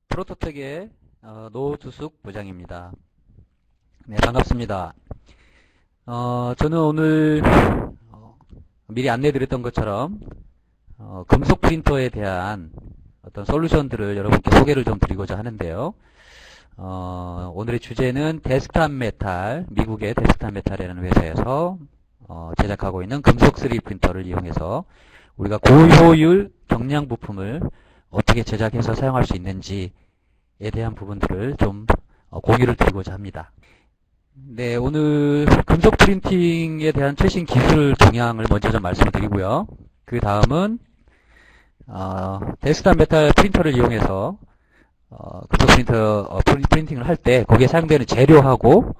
프로토텍의 노두숙 부장입니다. 네, 반갑습니다. 저는 오늘 미리 안내드렸던 것처럼 금속 프린터에 대한 어떤 솔루션들을 여러분께 소개를 좀 드리고자 하는데요. 오늘의 주제는 데스크탑 메탈, 미국의 데스크탑 메탈이라는 회사에서 제작하고 있는 금속 3D 프린터를 이용해서 우리가 고효율 경량 부품을 어떻게 제작해서 사용할 수 있는지에 대한 부분들을 좀 공유를 드리고자 합니다. 네, 오늘 금속 프린팅에 대한 최신 기술 동향을 먼저 좀 말씀을 드리고요. 그 다음은 데스크탑 메탈 프린터를 이용해서 금속 프린터 프린팅을 할 때 거기에 사용되는 재료하고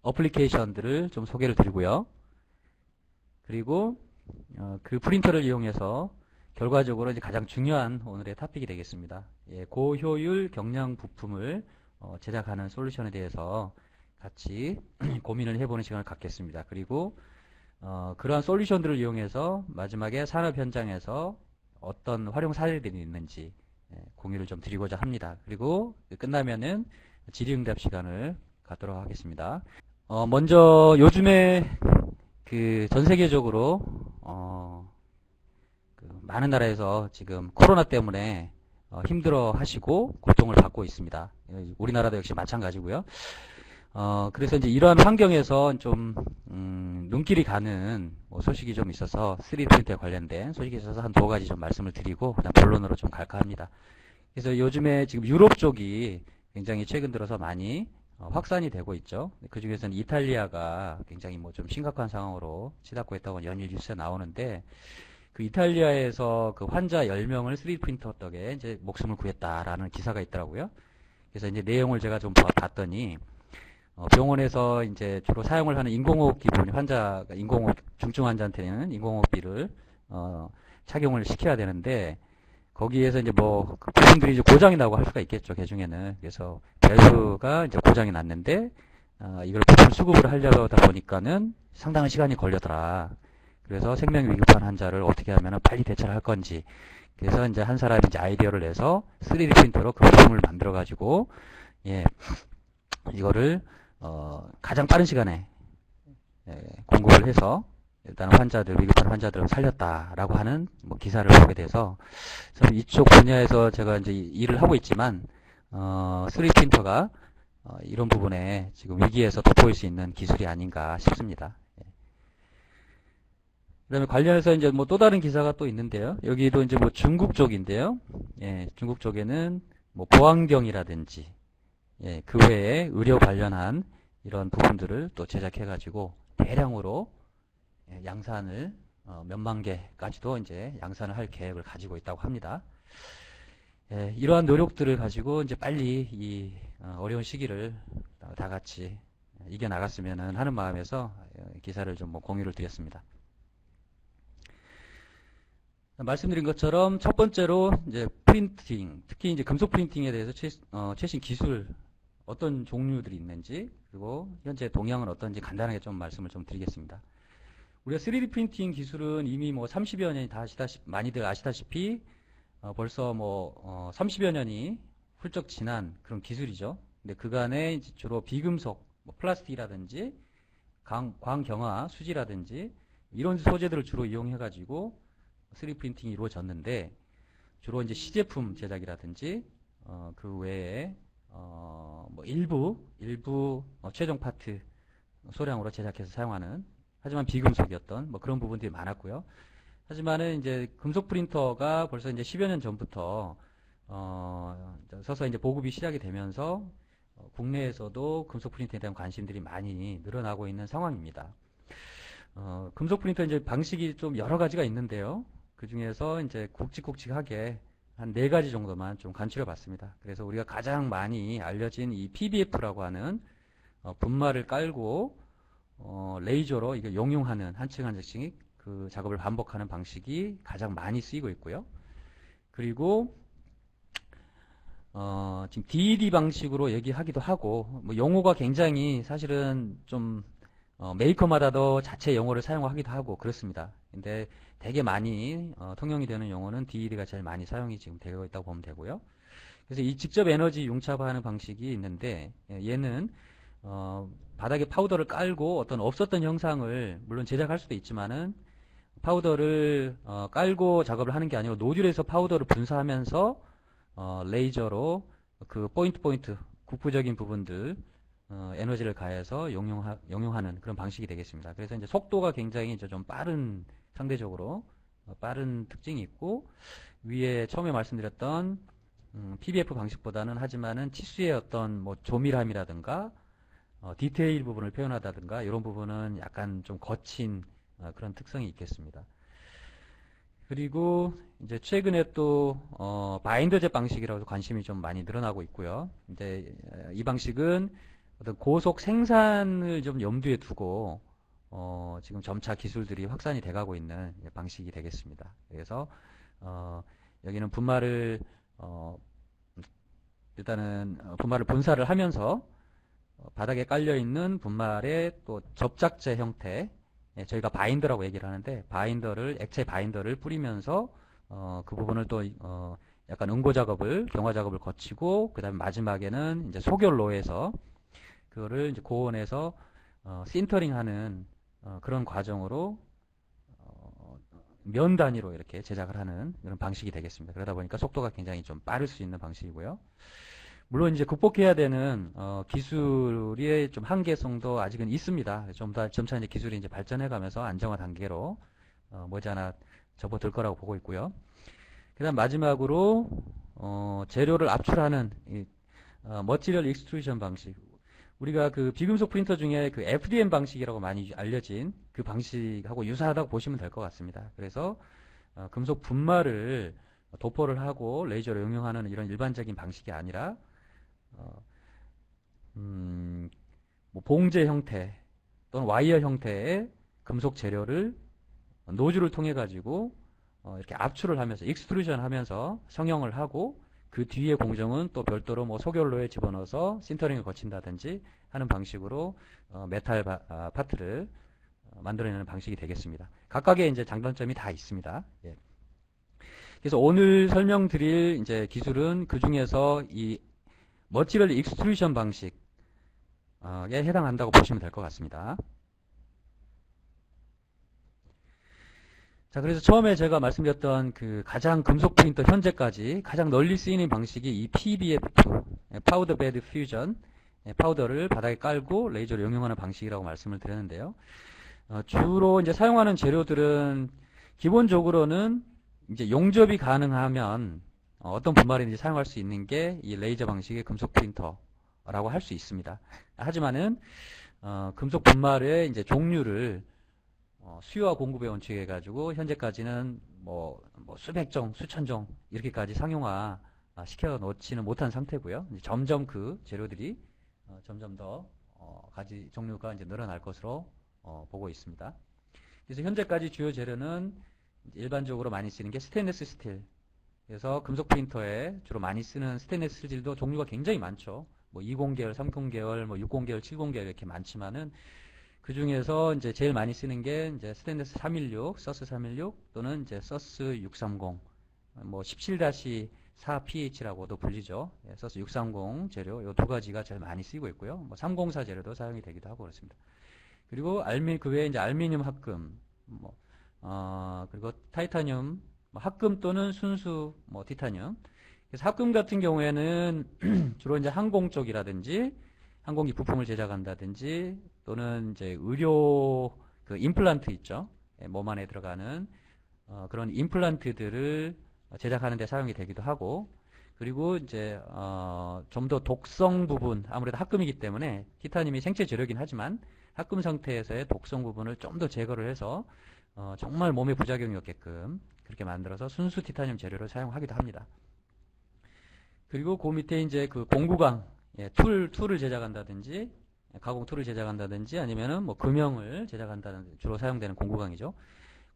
어플리케이션들을 좀 소개를 드리고요. 그리고 그 프린터를 이용해서 결과적으로 이제 가장 중요한 오늘의 토픽이 되겠습니다. 예, 고효율 경량 부품을 제작하는 솔루션에 대해서 같이 고민을 해보는 시간을 갖겠습니다. 그리고 그러한 솔루션들을 이용해서 마지막에 산업 현장에서 어떤 활용 사례들이 있는지 공유를 좀 드리고자 합니다. 그리고 끝나면은 질의응답 시간을 갖도록 하겠습니다. 먼저 요즘에 그 전 세계적으로 많은 나라에서 지금 코로나 때문에 힘들어 하시고 고통을 받고 있습니다. 우리나라도 역시 마찬가지고요. 그래서 이제 이러한 환경에서 좀 눈길이 가는 소식이 좀 있어서 3D 프린터에 관련된 소식이 있어서 한 두 가지 좀 말씀을 드리고 그다음 본론으로 좀 갈까 합니다. 그래서 요즘에 지금 유럽 쪽이 굉장히 최근 들어서 많이 확산이 되고 있죠. 그 중에서는 이탈리아가 굉장히 뭐 좀 심각한 상황으로 치닫고 있다고 연일 뉴스에 나오는데, 그 이탈리아에서 그 환자 10명을 3D 프린터 덕에 이제 목숨을 구했다라는 기사가 있더라고요. 그래서 이제 내용을 제가 좀 봤더니, 병원에서 이제 주로 사용을 하는 인공호흡기 부분이 환자가 중증 환자한테는 인공호흡기를, 착용을 시켜야 되는데, 거기에서 이제 뭐, 그 부품들이 이제 고장이 나고 할 수가 있겠죠, 개중에는. 그래서 밸브가 이제 고장이 났는데, 이걸 부품 수급을 하려다 보니까는 상당한 시간이 걸려더라. 그래서 생명 위급한 환자를 어떻게 하면 빨리 대처를 할 건지. 그래서 이제 한 사람이 이제 아이디어를 내서 3D 프린터로 그 부품을 만들어가지고, 예, 이거를, 가장 빠른 시간에, 공급을 해서, 일단 위급한 환자들을 살렸다라고 하는 뭐 기사를 보게 돼서, 이쪽 분야에서 제가 이제 일을 하고 있지만, 3D 프린터가, 이런 부분에 지금 위기에서 돋보일 수 있는 기술이 아닌가 싶습니다. 그 다음에 관련해서 이제 뭐 또 다른 기사가 또 있는데요. 여기도 이제 뭐 중국 쪽인데요. 예, 중국 쪽에는 뭐 보안경이라든지, 예, 그 외에 의료 관련한 이런 부품들을 또 제작해가지고 대량으로 양산을 몇만 개까지도 이제 양산을 할 계획을 가지고 있다고 합니다. 예, 이러한 노력들을 가지고 이제 빨리 이 어려운 시기를 다 같이 이겨나갔으면 하는 마음에서 기사를 좀 뭐 공유를 드렸습니다. 말씀드린 것처럼 첫 번째로 이제 프린팅, 특히 이제 금속 프린팅에 대해서 최신 기술 어떤 종류들이 있는지, 그리고 현재 동향은 어떤지 간단하게 좀 말씀을 좀 드리겠습니다. 우리가 3D 프린팅 기술은 이미 뭐 30여 년이 많이들 아시다시피 벌써 뭐 30여 년이 훌쩍 지난 그런 기술이죠. 근데 그간에 이제 주로 비금속, 뭐 플라스틱이라든지 광경화 수지라든지 이런 소재들을 주로 이용해 가지고 3D 프린팅이 이루어졌는데, 주로 이제 시제품 제작이라든지 그 외에 뭐 일부 최종 파트 소량으로 제작해서 사용하는, 하지만 비금속이었던 뭐 그런 부분들이 많았고요. 하지만은 이제 금속 프린터가 벌써 이제 10여 년 전부터 서서 이제 보급이 시작이 되면서 국내에서도 금속 프린터에 대한 관심들이 많이 늘어나고 있는 상황입니다. 금속 프린터 이제 방식이 좀 여러 가지가 있는데요. 그 중에서 이제 굵직굵직하게 한 4가지 정도만 좀 간추려 봤습니다. 그래서 우리가 가장 많이 알려진 이 PBF라고 하는 분말을 깔고 레이저로 이게 용융하는 한 층 한 층씩 그 작업을 반복하는 방식이 가장 많이 쓰이고 있고요. 그리고 지금 DED 방식으로 얘기하기도 하고, 뭐 용어가 굉장히 사실은 좀 메이커마다도 자체 용어를 사용하기도 하고 그렇습니다. 근데 되게 많이 통용이 되는 용어는 DED가 제일 많이 사용이 지금 되고 있다고 보면 되고요. 그래서 이 직접 에너지 융착하는 방식이 있는데, 얘는 바닥에 파우더를 깔고 어떤 없었던 형상을 물론 제작할 수도 있지만은, 파우더를 깔고 작업을 하는 게 아니고 노즐에서 파우더를 분사하면서 레이저로 그 포인트 국부적인 부분들 에너지를 가해서 용용하는 그런 방식이 되겠습니다. 그래서 이제 속도가 굉장히 이제 좀 빠른, 상대적으로 빠른 특징이 있고, 위에 처음에 말씀드렸던 PBF 방식보다는, 하지만은 치수의 어떤 뭐 조밀함이라든가 디테일 부분을 표현하다든가 이런 부분은 약간 좀 거친 그런 특성이 있겠습니다. 그리고 이제 최근에 또 바인더젯 방식이라고 관심이 좀 많이 늘어나고 있고요. 이제 이 방식은 어떤 고속 생산을 좀 염두에 두고 지금 점차 기술들이 확산이 돼가고 있는 방식이 되겠습니다. 그래서 여기는 분말을 일단은 분말을 분사를 하면서 바닥에 깔려 있는 분말의 또 접착제 형태, 저희가 바인더라고 얘기를 하는데, 액체 바인더를 뿌리면서 그 부분을 또 약간 응고 작업을, 경화 작업을 거치고, 그 다음에 마지막에는 이제 소결로에서 그거를 이제 고온에서 신터링하는 그런 과정으로 면 단위로 이렇게 제작을 하는 그런 방식이 되겠습니다. 그러다 보니까 속도가 굉장히 좀 빠를 수 있는 방식이고요. 물론 이제 극복해야 되는 기술의 좀 한계성도 아직은 있습니다. 점차 이제 기술이 이제 발전해가면서 안정화 단계로 머지않아 접어들 거라고 보고 있고요. 그다음 마지막으로 재료를 압출하는 머티리얼 익스트루전 방식. 우리가 그 비금속 프린터 중에 그 FDM 방식이라고 많이 알려진 그 방식하고 유사하다고 보시면 될 것 같습니다. 그래서 금속 분말을 도포를 하고 레이저로 응용하는 이런 일반적인 방식이 아니라 뭐 봉제 형태 또는 와이어 형태의 금속 재료를 노즐을 통해 가지고 이렇게 압출을 하면서 익스트루전 하면서 성형을 하고, 그 뒤에 공정은 또 별도로 뭐 소결로에 집어넣어서 신터링을 거친다든지 하는 방식으로 메탈 파트를 만들어내는 방식이 되겠습니다. 각각의 이제 장단점이 다 있습니다. 예. 그래서 오늘 설명드릴 이제 기술은 그 중에서 이 머티리얼 익스트루전 방식에 해당한다고 보시면 될 것 같습니다. 자, 그래서 처음에 제가 말씀드렸던 그 가장 금속 프린터 현재까지 가장 널리 쓰이는 방식이 이 PBF, 파우더 베드 퓨전, 파우더를 바닥에 깔고 레이저를 응용하는 방식이라고 말씀을 드렸는데요. 주로 이제 사용하는 재료들은 기본적으로는 이제 용접이 가능하면 어떤 분말이든지 사용할 수 있는 게 이 레이저 방식의 금속 프린터라고 할 수 있습니다. 하지만은 금속 분말의 이제 종류를 수요와 공급에 원칙해 가지고 현재까지는 뭐 수백 종, 수천 종 이렇게까지 상용화 시켜 놓지는 못한 상태고요. 점점 그 재료들이 점점 더 가지 종류가 이제 늘어날 것으로 보고 있습니다. 그래서 현재까지 주요 재료는 일반적으로 많이 쓰는 게 스테인리스 스틸. 그래서 금속 프린터에 주로 많이 쓰는 스테인리스 스틸도 종류가 굉장히 많죠. 뭐 20계열, 30계열, 뭐 60계열, 70계열 이렇게 많지만은 그 중에서 이제 제일 많이 쓰는 게 이제 스테인리스 316, 서스 316 또는 이제 서스 630, 뭐 17-4pH라고도 불리죠. 예, 서스 630 재료 이 두 가지가 제일 많이 쓰이고 있고요. 뭐 304 재료도 사용이 되기도 하고 그렇습니다. 그리고 그 외에 이제 알루미늄 합금, 그리고 타이타늄 합금 또는 순수 티타늄. 그래서 합금 같은 경우에는 주로 이제 항공 쪽이라든지 항공기 부품을 제작한다든지 또는 이제 의료 그 임플란트 있죠. 몸 안에 들어가는 그런 임플란트들을 제작하는 데 사용이 되기도 하고, 그리고 이제 좀 더 독성 부분, 아무래도 합금이기 때문에 티타늄이 생체 재료이긴 하지만 합금 상태에서의 독성 부분을 좀 더 제거를 해서 정말 몸에 부작용이 없게끔 그렇게 만들어서 순수 티타늄 재료를 사용하기도 합니다. 그리고 그 밑에 이제 그 공구강, 툴을 제작한다든지 가공 툴을 제작한다든지 아니면은 뭐 금형을 제작한다는 주로 사용되는 공구강이죠.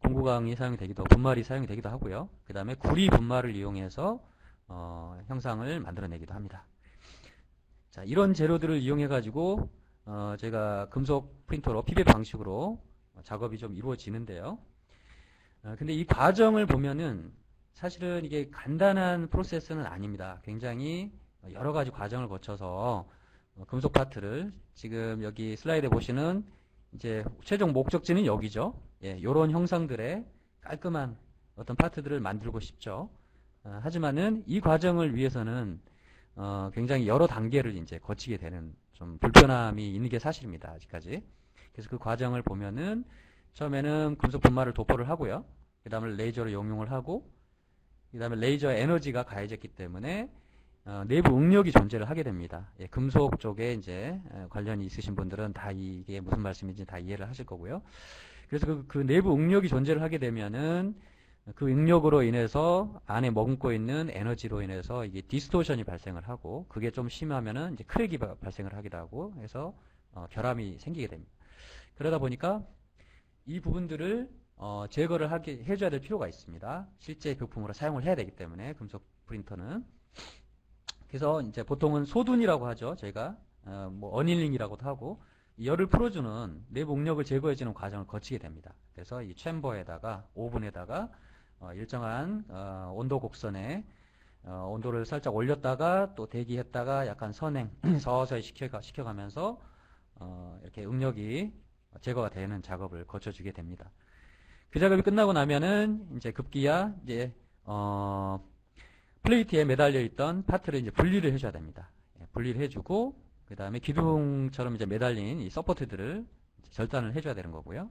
공구강이 사용이 되기도, 분말이 사용이 되기도 하고요. 그 다음에 구리 분말을 이용해서 형상을 만들어내기도 합니다. 자, 이런 재료들을 이용해 가지고 제가 금속 프린터로 PBF 방식으로 작업이 좀 이루어지는데요. 근데 이 과정을 보면은 사실은 이게 간단한 프로세스는 아닙니다. 굉장히 여러 가지 과정을 거쳐서 금속 파트를 지금 여기 슬라이드에 보시는 이제 최종 목적지는 여기죠. 예, 요런 형상들의 깔끔한 어떤 파트들을 만들고 싶죠. 하지만은 이 과정을 위해서는 굉장히 여러 단계를 이제 거치게 되는 좀 불편함이 있는 게 사실입니다. 아직까지. 그래서 그 과정을 보면은 처음에는 금속 분말을 도포를 하고요. 그 다음에 레이저를 용용을 하고 그 다음에 레이저 에너지가 가해졌기 때문에 내부 응력이 존재를 하게 됩니다. 예, 금속 쪽에 이제 관련이 있으신 분들은 다 이게 무슨 말씀인지 다 이해를 하실 거고요. 그래서 그 내부 응력이 존재를 하게 되면은 그 응력으로 인해서 안에 머금고 있는 에너지로 인해서 이게 디스토션이 발생을 하고 그게 좀 심하면은 이제 크랙이 발생을 하기도 하고 해서 결함이 생기게 됩니다. 그러다 보니까 이 부분들을 제거를 해줘야 될 필요가 있습니다. 실제 부품으로 사용을 해야 되기 때문에 금속 프린터는. 그래서 이제 보통은 소둔이라고 하죠. 저희가 뭐 어닐링이라고도 하고 열을 풀어주는 내부 응력을 제거해주는 과정을 거치게 됩니다. 그래서 이 챔버에다가 오븐에다가 일정한 온도 곡선에 온도를 살짝 올렸다가 또 대기했다가 약간 선행 서서히 식혀가면서 이렇게 응력이 제거가 되는 작업을 거쳐주게 됩니다. 그 작업이 끝나고 나면은 이제 급기야 이제 플레이트에 매달려 있던 파트를 이제 분리를 해줘야 됩니다. 분리를 해주고 그 다음에 기둥처럼 이제 매달린 이 서포트들을 절단을 해줘야 되는 거고요.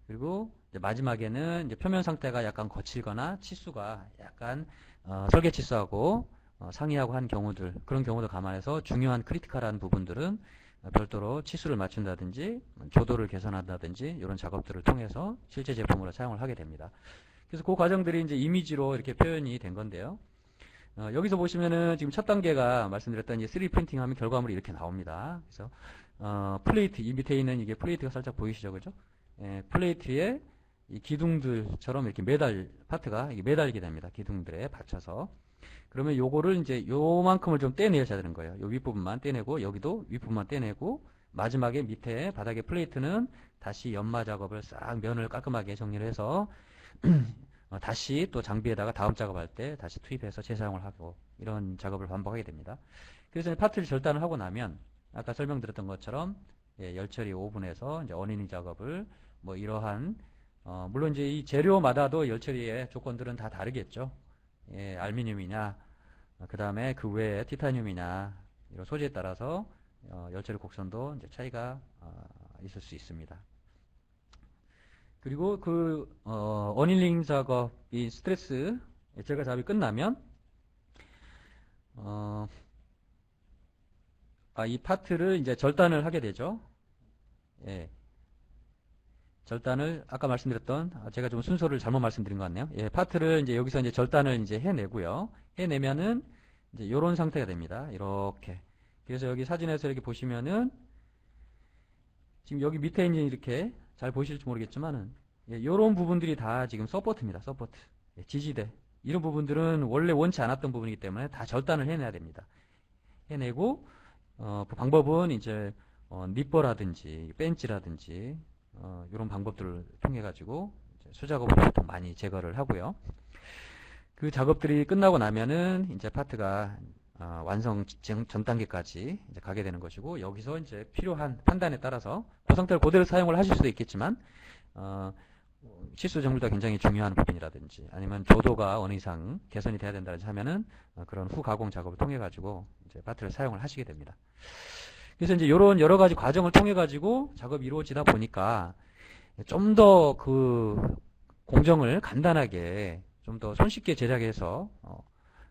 그리고 이제 마지막에는 이제 표면 상태가 약간 거칠거나 치수가 약간 설계 치수하고 상이하고 한 경우들 그런 경우도 감안해서 중요한 크리티컬한 부분들은 별도로 치수를 맞춘다든지 조도를 개선한다든지 이런 작업들을 통해서 실제 제품으로 사용을 하게 됩니다. 그래서 그 과정들이 이제 이미지로 이렇게 표현이 된 건데요. 여기서 보시면은 지금 첫 단계가 말씀드렸던 이제 3D 프린팅 하면 결과물이 이렇게 나옵니다. 그래서 플레이트 이 밑에 있는 이게 플레이트가 살짝 보이시죠, 그죠? 예, 플레이트에 이 기둥들처럼 이렇게 파트가 이게 매달리게 됩니다. 기둥들에 받쳐서. 그러면 요거를 이제 요만큼을 좀 떼내셔야 되는 거예요. 요 윗부분만 떼내고 여기도 윗부분만 떼내고 마지막에 밑에 바닥에 플레이트는 다시 연마 작업을 싹 면을 깔끔하게 정리를 해서 다시 또 장비에다가 다음 작업할 때 다시 투입해서 재사용을 하고 이런 작업을 반복하게 됩니다. 그래서 파트를 절단을 하고 나면 아까 설명드렸던 것처럼 예, 열처리 오븐에서 이제 어닝 작업을 뭐 이러한 물론 이제 이 재료마다도 열처리의 조건들은 다 다르겠죠. 예, 알루미늄이냐 그 다음에 그 외에 티타늄이냐 이런 소재에 따라서 열처리 곡선도 이제 차이가 있을 수 있습니다. 그리고 그 어닐링 작업이 스트레스 제거 작업이 끝나면 이 파트를 이제 절단을 하게 되죠. 예. 절단을 아까 말씀드렸던 제가 좀 순서를 잘못 말씀드린 것 같네요. 예, 파트를 이제 여기서 이제 절단을 이제 해내고요. 해내면은 이제 이런 상태가 됩니다. 이렇게. 그래서 여기 사진에서 이렇게 보시면은 지금 여기 밑에 이제 이렇게 잘 보실지 모르겠지만은 예, 이런 부분들이 다 지금 서포트입니다. 서포트. 예, 지지대. 이런 부분들은 원래 원치 않았던 부분이기 때문에 다 절단을 해내야 됩니다. 해내고 그 방법은 이제 니퍼라든지 벤치라든지 이런 방법들을 통해 가지고 수작업을 보통 많이 제거를 하고요. 그 작업들이 끝나고 나면은 이제 파트가 완성 전 단계까지 이제 가게 되는 것이고 여기서 이제 필요한 판단에 따라서 그 상태를 그대로 사용을 하실 수도 있겠지만 치수 정밀도가 굉장히 중요한 부분이라든지 아니면 조도가 어느 이상 개선이 돼야 된다든지 하면은 그런 후 가공 작업을 통해 가지고 이제 파트를 사용을 하시게 됩니다. 그래서 이제 이런 여러 가지 과정을 통해 가지고 작업이 이루어지다 보니까 좀 더 그 공정을 간단하게 좀 더 손쉽게 제작해서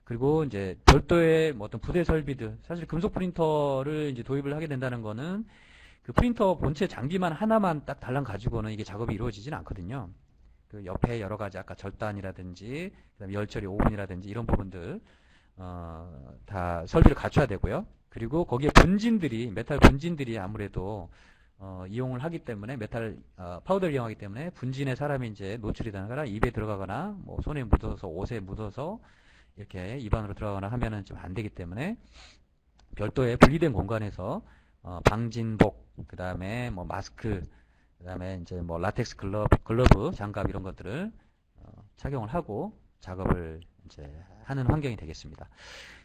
그리고 이제 별도의 뭐 어떤 부대 설비들 사실 금속 프린터를 이제 도입을 하게 된다는 거는 그 프린터 본체 장비만 하나만 딱 달랑 가지고는 이게 작업이 이루어지지는 않거든요. 그 옆에 여러 가지 아까 절단이라든지 그다음에 열처리 오븐이라든지 이런 부분들 다 설비를 갖춰야 되고요. 그리고 거기에 분진들이 메탈 분진들이 아무래도 이용을 하기 때문에 메탈 파우더를 이용하기 때문에 분진에 사람이 이제 노출이 되거나 입에 들어가거나 뭐 손에 묻어서 옷에 묻어서 이렇게 입안으로 들어가거나 하면은 좀 안 되기 때문에 별도의 분리된 공간에서 방진복 그 다음에 뭐 마스크 그 다음에 이제 뭐 라텍스 글러브 장갑 이런 것들을 착용을 하고 작업을 이제 하는 환경이 되겠습니다.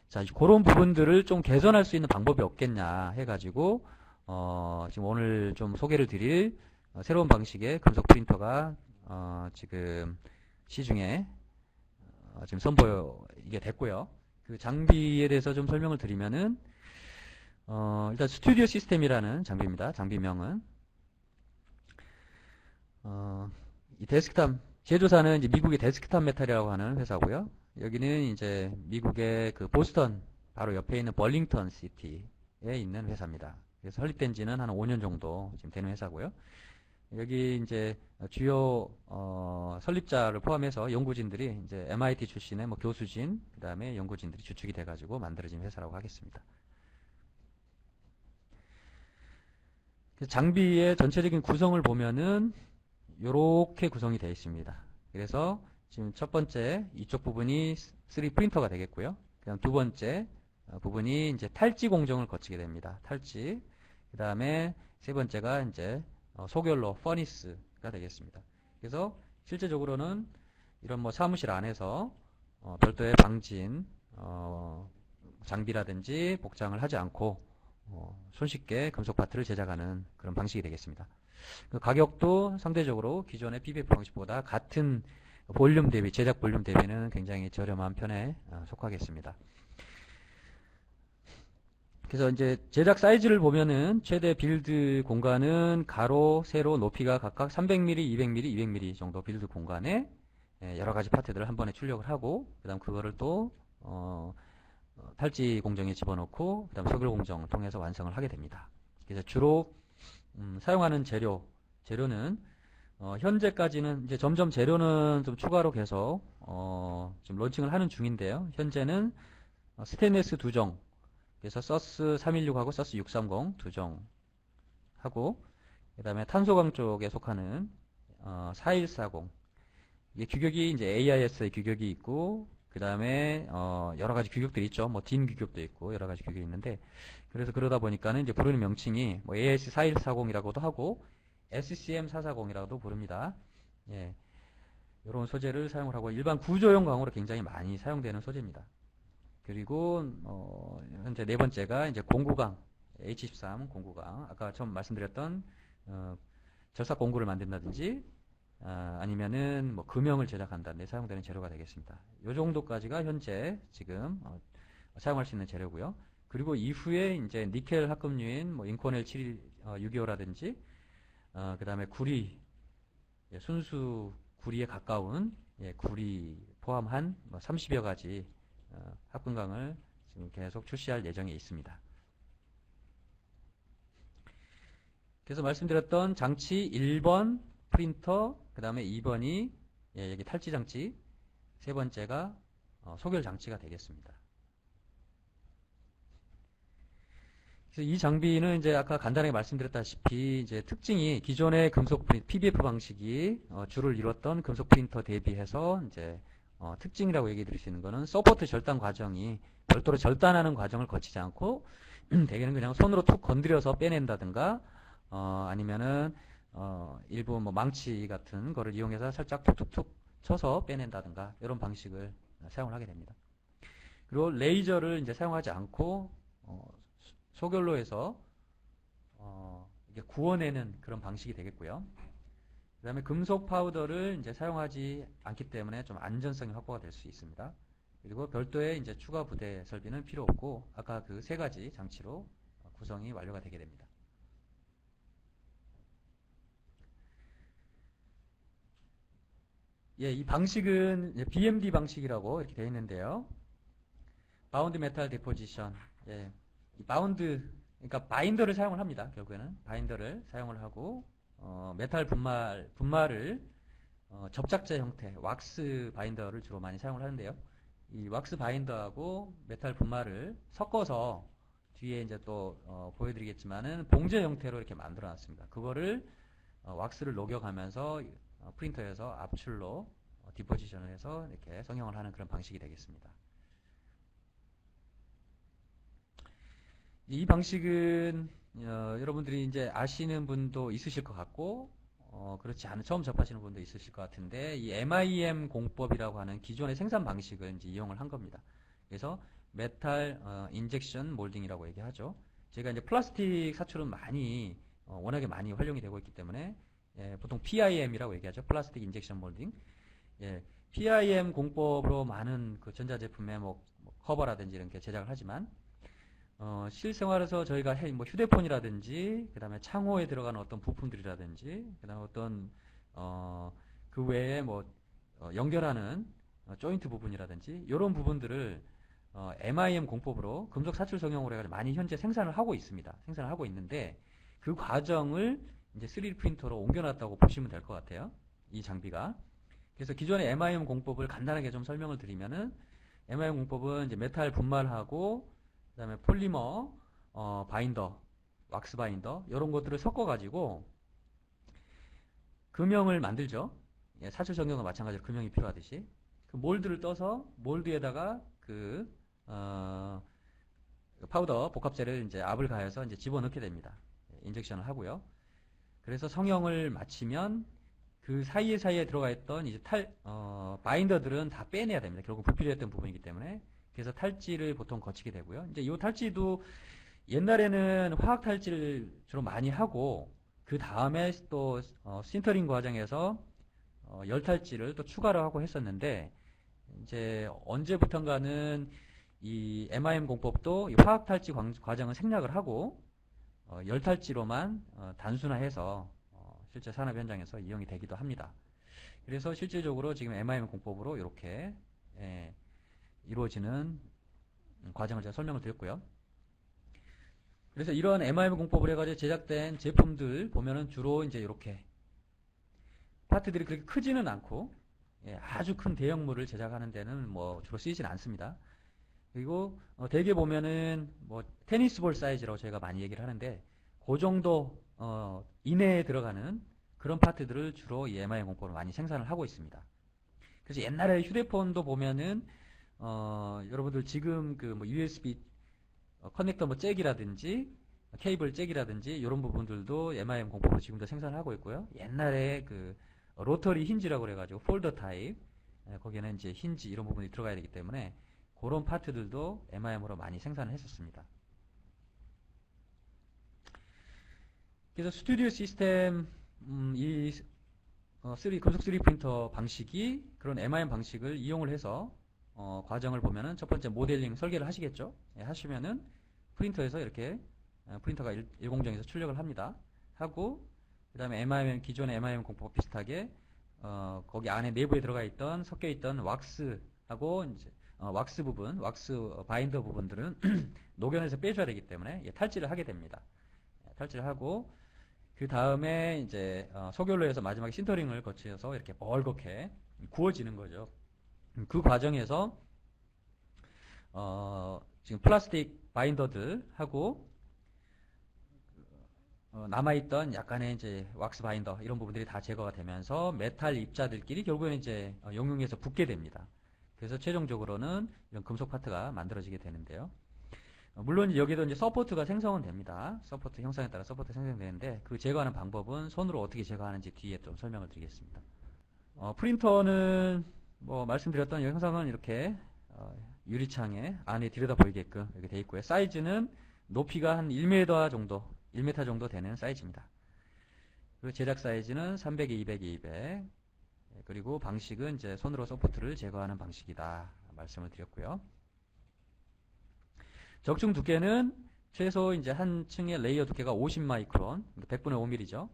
자, 그런 부분들을 좀 개선할 수 있는 방법이 없겠냐 해가지고 지금 오늘 좀 소개를 드릴 새로운 방식의 금속 프린터가 지금 시중에 지금 선보이게 됐고요. 그 장비에 대해서 좀 설명을 드리면은 일단 스튜디오 시스템이라는 장비입니다. 장비명은 이 데스크탑 제조사는 이제 미국의 데스크탑 메탈이라고 하는 회사고요. 여기는 이제 미국의 그 보스턴 바로 옆에 있는 벌링턴 시티에 있는 회사입니다. 그래서 설립된 지는 한 5년 정도 지금 되는 회사고요. 여기 이제 주요 설립자를 포함해서 연구진들이 이제 MIT 출신의 뭐 교수진, 그 다음에 연구진들이 주축이 돼가지고 만들어진 회사라고 하겠습니다. 장비의 전체적인 구성을 보면은 이렇게 구성이 되어 있습니다. 그래서 지금 첫 번째 이쪽 부분이 3D 프린터가 되겠고요. 그다음 두 번째 부분이 이제 탈지 공정을 거치게 됩니다. 탈지. 그 다음에 세 번째가 이제 소결로 퍼니스가 되겠습니다. 그래서 실제적으로는 이런 뭐 사무실 안에서 별도의 방진 장비라든지 복장을 하지 않고 손쉽게 금속 파트를 제작하는 그런 방식이 되겠습니다. 그 가격도 상대적으로 기존의 PBF 방식보다 같은 볼륨 대비, 제작 볼륨 대비는 굉장히 저렴한 편에 속하겠습니다. 그래서 이제 제작 사이즈를 보면은 최대 빌드 공간은 가로, 세로, 높이가 각각 300mm, 200mm, 200mm 정도 빌드 공간에 여러 가지 파트들을 한 번에 출력을 하고, 그 다음 그거를 또 탈지 공정에 집어넣고, 그 다음 소결 공정을 통해서 완성을 하게 됩니다. 그래서 주로 사용하는 재료는 현재까지는 이제 점점 재료는 좀 추가로 계속 지금 론칭을 하는 중인데요. 현재는 스테인리스 2종, 그래서 서스 316하고 서스 630 2종 하고, 그 다음에 탄소광 쪽에 속하는 4140, 이게 규격이 이제 AIS의 규격이 있고, 그 다음에 여러 가지 규격들이 있죠. 뭐 DIN 규격도 있고 여러 가지 규격이 있는데, 그래서 그러다 보니까는 이제 부르는 명칭이 뭐 AIS 4140이라고도 하고 SCM 440이라고도 부릅니다. 예, 이런 소재를 사용을 하고 일반 구조용 강으로 굉장히 많이 사용되는 소재입니다. 그리고 현재 네 번째가 이제 공구강 H13 공구강, 아까 처음 말씀드렸던 절삭 공구를 만든다든지 아니면은 뭐 금형을 제작한다는데 사용되는 재료가 되겠습니다. 이 정도까지가 현재 지금 사용할 수 있는 재료고요. 그리고 이후에 이제 니켈 합금류인 뭐 인코넬 625라든지 그 다음에 구리, 순수 구리에 가까운 구리 포함한 뭐 30여 가지 합금강을 지금 계속 출시할 예정에 있습니다. 그래서 말씀드렸던 장치 1번 프린터, 그 다음에 2번이 여기 탈지 장치, 세 번째가 소결 장치가 되겠습니다. 그래서 이 장비는 이제 아까 간단하게 말씀드렸다시피 이제 특징이 기존의 금속 프린터, PBF 방식이 주를 이뤘던 금속 프린터 대비해서 이제 특징이라고 얘기 드릴 수 있는 거는 서포트 절단 과정이 별도로 절단하는 과정을 거치지 않고 대개는 그냥 손으로 툭 건드려서 빼낸다든가 아니면은 일부 뭐 망치 같은 거를 이용해서 살짝 툭툭툭 쳐서 빼낸다든가 이런 방식을 사용을 하게 됩니다. 그리고 레이저를 이제 사용하지 않고 소결로 해서 이게 구워내는 그런 방식이 되겠고요. 그 다음에 금속 파우더를 이제 사용하지 않기 때문에 좀 안전성이 확보가 될 수 있습니다. 그리고 별도의 이제 추가 부대 설비는 필요 없고 아까 그 세 가지 장치로 구성이 완료가 되게 됩니다. 예, 이 방식은 BMD 방식이라고 이렇게 되어 있는데요. 바운드 메탈 디포지션. 예, 이 바운드, 그러니까 바인더를 사용을 합니다. 결국에는 바인더를 사용을 하고 메탈 분말을 접착제 형태, 왁스 바인더를 주로 많이 사용을 하는데요. 이 왁스 바인더하고 메탈 분말을 섞어서 뒤에 이제 또 보여드리겠지만은 봉제 형태로 이렇게 만들어 놨습니다. 그거를 왁스를 녹여가면서 프린터에서 압출로 디포지션을 해서 이렇게 성형을 하는 그런 방식이 되겠습니다. 이 방식은 여러분들이 이제 아시는 분도 있으실 것 같고 그렇지 않은 처음 접하시는 분도 있으실 것 같은데 이 MIM 공법이라고 하는 기존의 생산 방식을 이제 이용을 한 겁니다. 그래서 메탈 인젝션 몰딩이라고 얘기하죠. 제가 이제 플라스틱 사출은 많이 워낙에 많이 활용이 되고 있기 때문에 예, 보통 PIM이라고 얘기하죠. 플라스틱 인젝션 몰딩. 예, PIM 공법으로 많은 그 전자제품의 뭐 커버라든지 이런 게 제작을 하지만 실생활에서 저희가 뭐 휴대폰이라든지 그다음에 창호에 들어가는 어떤 부품들이라든지 그다음에 어떤 그 외에 뭐 연결하는 조인트 부분이라든지 이런 부분들을 MIM 공법으로 금속 사출 성형으로 해가지고 많이 현재 생산을 하고 있습니다. 생산을 하고 있는데 그 과정을 이제 3D 프린터로 옮겨놨다고 보시면 될 것 같아요. 이 장비가. 그래서 기존의 MIM 공법을 간단하게 좀 설명을 드리면은 MIM 공법은 이제 메탈 분말하고 그다음에 폴리머 바인더, 왁스 바인더 이런 것들을 섞어가지고 금형을 만들죠. 예, 사출 성형도 마찬가지로 금형이 필요하듯이 그 몰드를 떠서 몰드에다가 그 파우더 복합재를 이제 압을 가해서 이제 집어넣게 됩니다. 인젝션을 하고요. 그래서 성형을 마치면 그 사이에 들어가 있던 이제 바인더들은 다 빼내야 됩니다. 결국 불필요했던 부분이기 때문에. 그래서 탈지를 보통 거치게 되고요. 이제 이 탈지도 옛날에는 화학 탈지를 주로 많이 하고 그 다음에 또 신터링 과정에서 열 탈지를 또 추가를 하고 했었는데 이제 언제부턴가는 이 MIM 공법도 이 화학 탈지 과정을 생략을 하고 열 탈지로만 단순화해서 실제 산업 현장에서 이용이 되기도 합니다. 그래서 실질적으로 지금 MIM 공법으로 이렇게 이루어지는 과정을 제가 설명을 드렸고요. 그래서 이런 MIM 공법을 해가지고 제작된 제품들 보면은 주로 이제 이렇게 파트들이 그렇게 크지는 않고 아주 큰 대형물을 제작하는 데는 뭐 주로 쓰이지는 않습니다. 그리고 대개 보면은 뭐 테니스볼 사이즈라고 저희가 많이 얘기를 하는데 그 정도 이내에 들어가는 그런 파트들을 주로 이 MIM 공법으로 많이 생산을 하고 있습니다. 그래서 옛날에 휴대폰도 보면은 여러분들 지금 그 뭐 USB 커넥터 뭐 잭이라든지 케이블 잭이라든지 이런 부분들도 MIM 공법으로 지금도 생산을 하고 있고요. 옛날에 그 로터리 힌지라고 그래가지고 폴더 타입 거기에는 이제 힌지 이런 부분이 들어가야 되기 때문에 그런 파트들도 MIM으로 많이 생산을 했었습니다. 그래서 스튜디오 시스템 금속 3D 프린터 방식이 그런 MIM 방식을 이용을 해서 과정을 보면은 첫 번째 모델링 설계를 하시겠죠. 하시면은 프린터에서 이렇게 프린터가 일공정에서 출력을 합니다. 하고 그 다음에 MIM 기존의 MIM 공법 비슷하게 거기 안에 내부에 들어가 있던 섞여 있던 왁스하고 이제 왁스 부분, 왁스 바인더 부분들은 녹여내서 빼줘야 되기 때문에 탈지를 하게 됩니다. 탈지를 하고 그 다음에 이제 소결로 해서 마지막에 신터링을 거쳐서 이렇게 벌겋게 구워지는 거죠. 그 과정에서 지금 플라스틱 바인더들하고 남아있던 약간의 이제 왁스 바인더 이런 부분들이 다 제거가 되면서 메탈 입자들끼리 결국에는 이제 용융해서 붙게 됩니다. 그래서 최종적으로는 이런 금속 파트가 만들어지게 되는데요. 물론 여기도 이제 서포트가 생성은 됩니다. 서포트 형상에 따라 서포트 생성되는데 그 제거하는 방법은 손으로 어떻게 제거하는지 뒤에 좀 설명을 드리겠습니다. 프린터는 뭐 말씀드렸던 형상은 이렇게 유리창에 안에 들여다 보이게끔 이렇게 되어 있고요. 사이즈는 높이가 한 1m 정도, 1m 정도 되는 사이즈입니다. 그리고 제작 사이즈는 300에 200에 200. 그리고 방식은 이제 손으로 서포트를 제거하는 방식이다 말씀을 드렸고요. 적중 두께는 최소 이제 한 층의 레이어 두께가 50 마이크론, 100분의 5mm죠.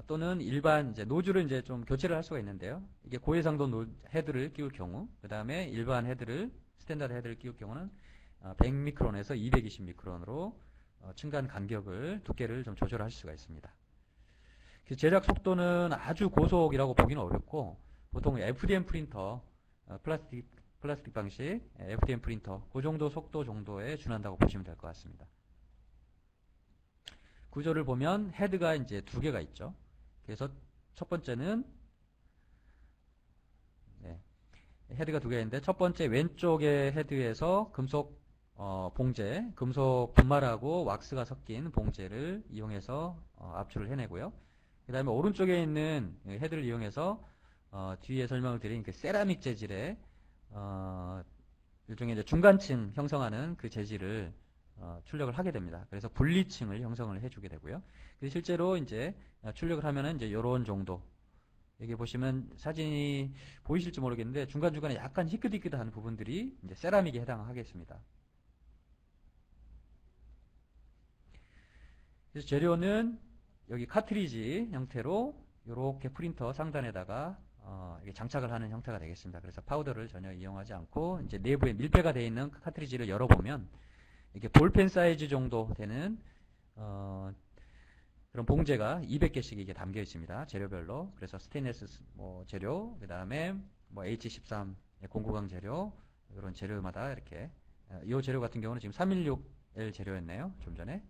또는 일반 이제 노즐을 이제 좀 교체를 할 수가 있는데요. 이게 고해상도 헤드를 끼울 경우, 그 다음에 일반 헤드를 스탠다드 헤드를 끼울 경우는 100미크론에서 220미크론으로 층간 간격을 두께를 좀 조절할 수가 있습니다. 제작 속도는 아주 고속이라고 보기는 어렵고 보통 FDM 프린터 플라스틱 방식 FDM 프린터 그 정도 속도 정도에 준한다고 보시면 될 것 같습니다. 구조를 보면 헤드가 이제 두 개가 있죠. 그래서 첫 번째는 헤드가 두 개인데 첫 번째 왼쪽의 헤드에서 금속 봉제, 금속 분말하고 왁스가 섞인 봉제를 이용해서 압출을 해내고요. 그 다음에 오른쪽에 있는 헤드를 이용해서 뒤에 설명을 드린 그 세라믹 재질의 일종의 이제 중간층 형성하는 그 재질을 출력을 하게 됩니다. 그래서 분리층을 형성을 해주게 되고요. 그래서 실제로 이제 출력을 하면은 이제 요런 정도. 여기 보시면 사진이 보이실지 모르겠는데 중간중간에 약간 희끗희끗한 부분들이 이제 세라믹에 해당하겠습니다. 그래서 재료는 여기 카트리지 형태로 이렇게 프린터 상단에다가 이게 장착을 하는 형태가 되겠습니다. 그래서 파우더를 전혀 이용하지 않고 이제 내부에 밀폐가 되어 있는 카트리지를 열어보면 이렇게 볼펜 사이즈 정도 되는 그런 봉제가 200개씩 이게 담겨 있습니다. 재료별로. 그래서 스테인리스 재료, 그 다음에 H13 공구강 재료, 이런 재료마다 이렇게 이 재료 같은 경우는 지금 316L 재료였네요. 좀 전에.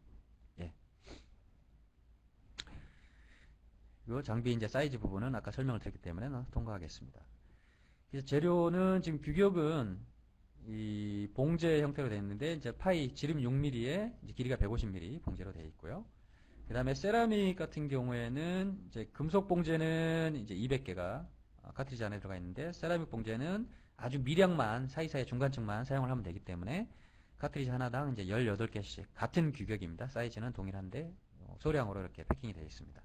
예. 이 장비 이제 사이즈 부분은 아까 설명을 드렸기 때문에 통과하겠습니다. 그래서 재료는 지금 규격은 이 봉제 형태로 되어 있는데 이제 파이 지름 6mm에 이제 길이가 150mm 봉제로 되어 있고요. 그 다음에 세라믹 같은 경우에는 이제 금속 봉제는 이제 200개가 카트리지 안에 들어가 있는데 세라믹 봉제는 아주 미량만 사이사이 중간층만 사용을 하면 되기 때문에 카트리지 하나당 이제 18개씩 같은 규격입니다. 사이즈는 동일한데 소량으로 이렇게 패킹이 되어 있습니다.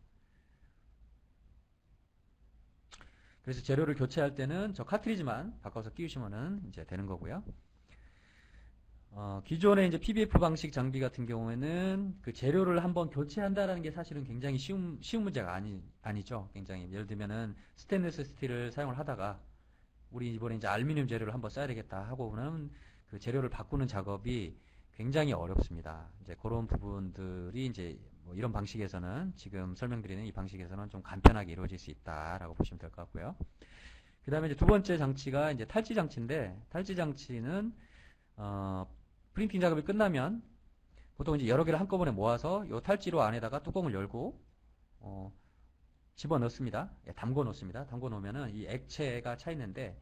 그래서 재료를 교체할 때는 저 카트리지만 바꿔서 끼우시면은 이제 되는 거고요. 기존의 이제 PBF 방식 장비 같은 경우에는 그 재료를 한번 교체한다라는 게 사실은 굉장히 쉬운 문제가 아니죠. 굉장히 예를 들면은 스테인리스 스틸을 사용을 하다가 우리 이번에 이제 알루미늄 재료를 한번 써야 되겠다 하고는 그 재료를 바꾸는 작업이 굉장히 어렵습니다. 이제 그런 부분들이 이제 이런 방식에서는 지금 설명드리는 이 방식에서는 좀 간편하게 이루어질 수 있다라고 보시면 될 것 같고요. 그 다음에 이제 두 번째 장치가 이제 탈지 장치인데 탈지 장치는 프린팅 작업이 끝나면 보통 이제 여러 개를 한꺼번에 모아서 이 탈지로 안에다가 뚜껑을 열고 집어넣습니다. 예, 담궈 놓습니다. 담궈 놓으면은 이 액체가 차 있는데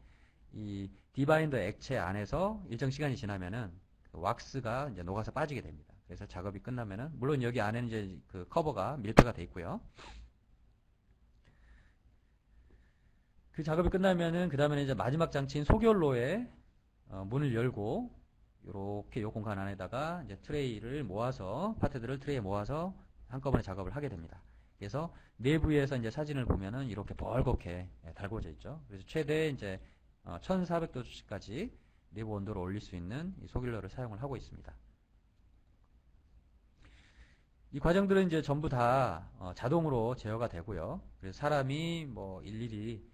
이 디바인더 액체 안에서 일정 시간이 지나면은 그 왁스가 이제 녹아서 빠지게 됩니다. 그래서 작업이 끝나면은 물론 여기 안에는 이제 그 커버가 밀폐가 되어 있고요. 그 작업이 끝나면은 그 다음에는 이제 마지막 장치인 소결로에 문을 열고 이렇게 요 공간 안에다가 이제 트레이를 모아서 파트들을 트레이에 모아서 한꺼번에 작업을 하게 됩니다. 그래서 내부에서 이제 사진을 보면은 이렇게 벌겋게 달궈져 있죠. 그래서 최대 이제 1400도씨까지 내부 온도를 올릴 수 있는 이 소길러를 사용을 하고 있습니다. 이 과정들은 이제 전부 다 자동으로 제어가 되고요. 그래서 사람이 일일이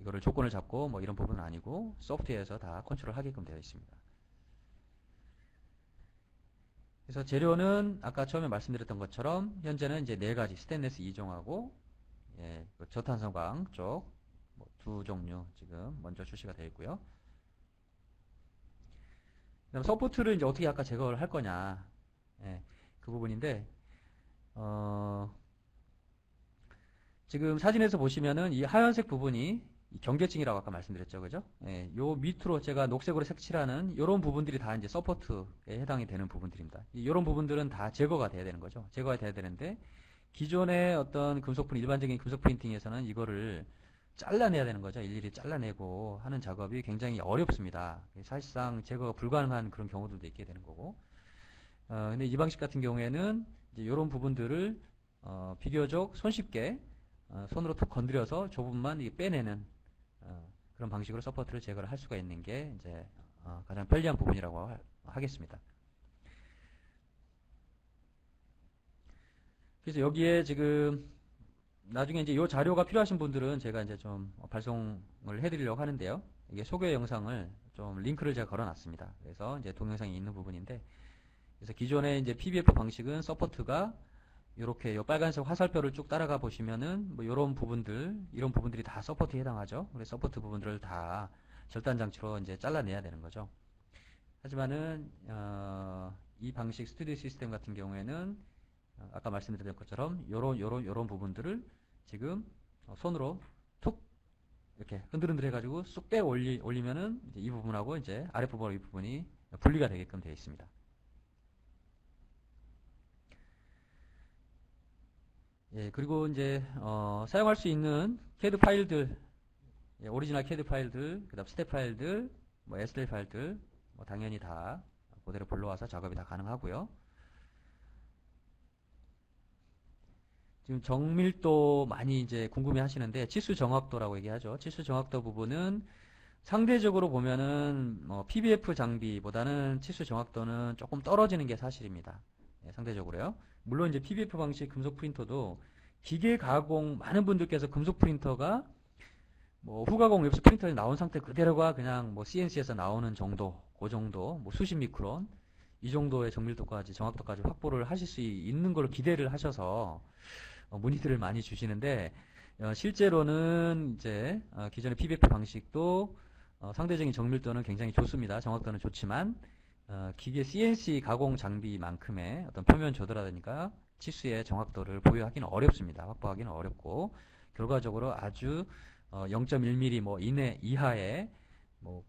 이거를 조건을 잡고 이런 부분은 아니고 소프트웨어에서 다 컨트롤 하게끔 되어 있습니다. 그래서 재료는 아까 처음에 말씀드렸던 것처럼 현재는 이제 4가지 스테인리스 2종하고 그 저탄성광 쪽 2종류 지금 먼저 출시가 되어 있고요. 그다음 서포트를 이제 어떻게 아까 제거를 할 거냐, 그 부분인데 지금 사진에서 보시면은 이 하얀색 부분이 이 경계층이라고 아까 말씀드렸죠, 그죠? 요 밑으로 제가 녹색으로 색칠하는 이런 부분들이 다 이제 서포트에 해당이 되는 부분들입니다. 이런 부분들은 다 제거가 돼야 되는 거죠. 제거가 돼야 되는데 기존의 어떤 일반적인 금속 프린팅에서는 이거를 잘라내야 되는 거죠. 일일이 잘라내고 하는 작업이 굉장히 어렵습니다. 사실상 제거가 불가능한 그런 경우들도 있게 되는 거고. 근데 이 방식 같은 경우에는 이제 이런 부분들을 비교적 손쉽게 손으로 툭 건드려서 조금만 빼내는 그런 방식으로 서포트를 제거를 할 수가 있는 게 이제 가장 편리한 부분이라고 하겠습니다. 그래서 여기에 지금 나중에 이제 이 자료가 필요하신 분들은 제가 이제 좀 발송을 해드리려고 하는데요. 이게 소개 영상을 좀 링크를 제가 걸어놨습니다. 그래서 이제 동영상이 있는 부분인데, 그래서 기존의 이제 PBF 방식은 서포트가 이렇게 요 빨간색 화살표를 쭉 따라가 보시면은 이런 부분들이 다 서포트에 해당하죠. 그래서 서포트 부분들을 다 절단 장치로 이제 잘라내야 되는 거죠. 하지만은 이 방식 스튜디오 시스템 같은 경우에는 아까 말씀드렸던 것처럼 요런 부분들을 지금 손으로 툭 이렇게 흔들흔들 해가지고 쑥 빼 올리면은 이제 이 부분하고 이제 아랫부분하고 이 부분이 분리가 되게끔 되어 있습니다. 예, 그리고 이제 사용할 수 있는 CAD 파일들, 예, 오리지널 CAD 파일들, 그다음 스텝 파일들, 뭐 STL 파일들, 뭐 당연히 다 그대로 불러와서 작업이 다 가능하고요. 지금 정밀도 많이 이제 궁금해 하시는데 치수 정확도라고 얘기하죠. 치수 정확도 부분은 상대적으로 보면은 PBF 장비보다는 치수 정확도는 조금 떨어지는 게 사실입니다. 예, 상대적으로요. 물론 이제 PBF 방식 금속 프린터도 기계 가공 많은 분들께서 금속 프린터가 뭐 후가공 웹스 프린터에 나온 상태 그대로가 그냥 뭐 CNC에서 나오는 정도, 그 정도, 뭐 수십 미크론 이 정도의 정밀도까지 정확도까지 확보를 하실 수 있는 걸로 기대를 하셔서 문의들을 많이 주시는데 실제로는 이제 기존의 PBF 방식도 상대적인 정밀도는 굉장히 좋습니다. 정확도는 좋지만 기계 CNC 가공 장비만큼의 어떤 표면 조도라든가 치수의 정확도를 보유하기는 어렵습니다. 확보하기는 어렵고 결과적으로 아주 0.1mm 뭐 이하의 뭐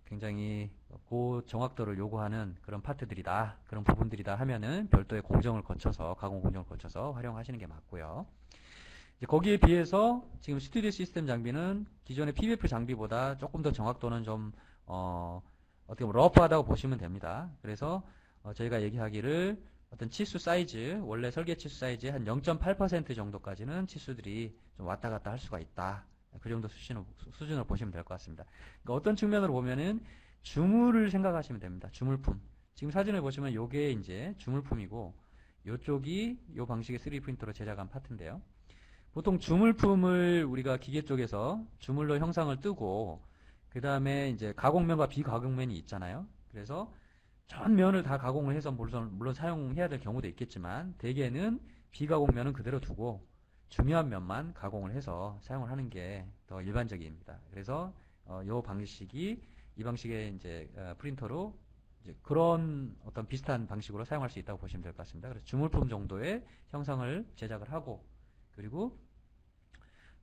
굉장히 고정확도를 요구하는 그런 파트들이다, 그런 부분들이다 하면은 별도의 공정을 거쳐서, 가공 공정을 거쳐서 활용하시는 게 맞고요. 이제 거기에 비해서 지금 스튜디오 시스템 장비는 기존의 PBF 장비보다 조금 더 정확도는 좀, 어떻게 보면 러프하다고 보시면 됩니다. 그래서 저희가 얘기하기를 어떤 치수 사이즈, 원래 설계 치수 사이즈의 한 0.8% 정도까지는 치수들이 좀 왔다 갔다 할 수가 있다. 그 정도 수준으로 보시면 될 것 같습니다. 그러니까 어떤 측면으로 보면은 주물을 생각하시면 됩니다. 주물품. 지금 사진을 보시면 요게 이제 주물품이고 요쪽이 요 방식의 3D 프린터로 제작한 파트인데요. 보통 주물품을 우리가 기계 쪽에서 주물로 형상을 뜨고 그 다음에 이제 가공면과 비가공면이 있잖아요. 그래서 전 면을 다 가공을 해서 물론 사용해야 될 경우도 있겠지만 대개는 비가공면은 그대로 두고 중요한 면만 가공을 해서 사용을 하는 게 더 일반적입니다. 그래서 이 방식의 이제 프린터로 이제 그런 어떤 비슷한 방식으로 사용할 수 있다고 보시면 될 것 같습니다. 그래서 주물품 정도의 형상을 제작을 하고 그리고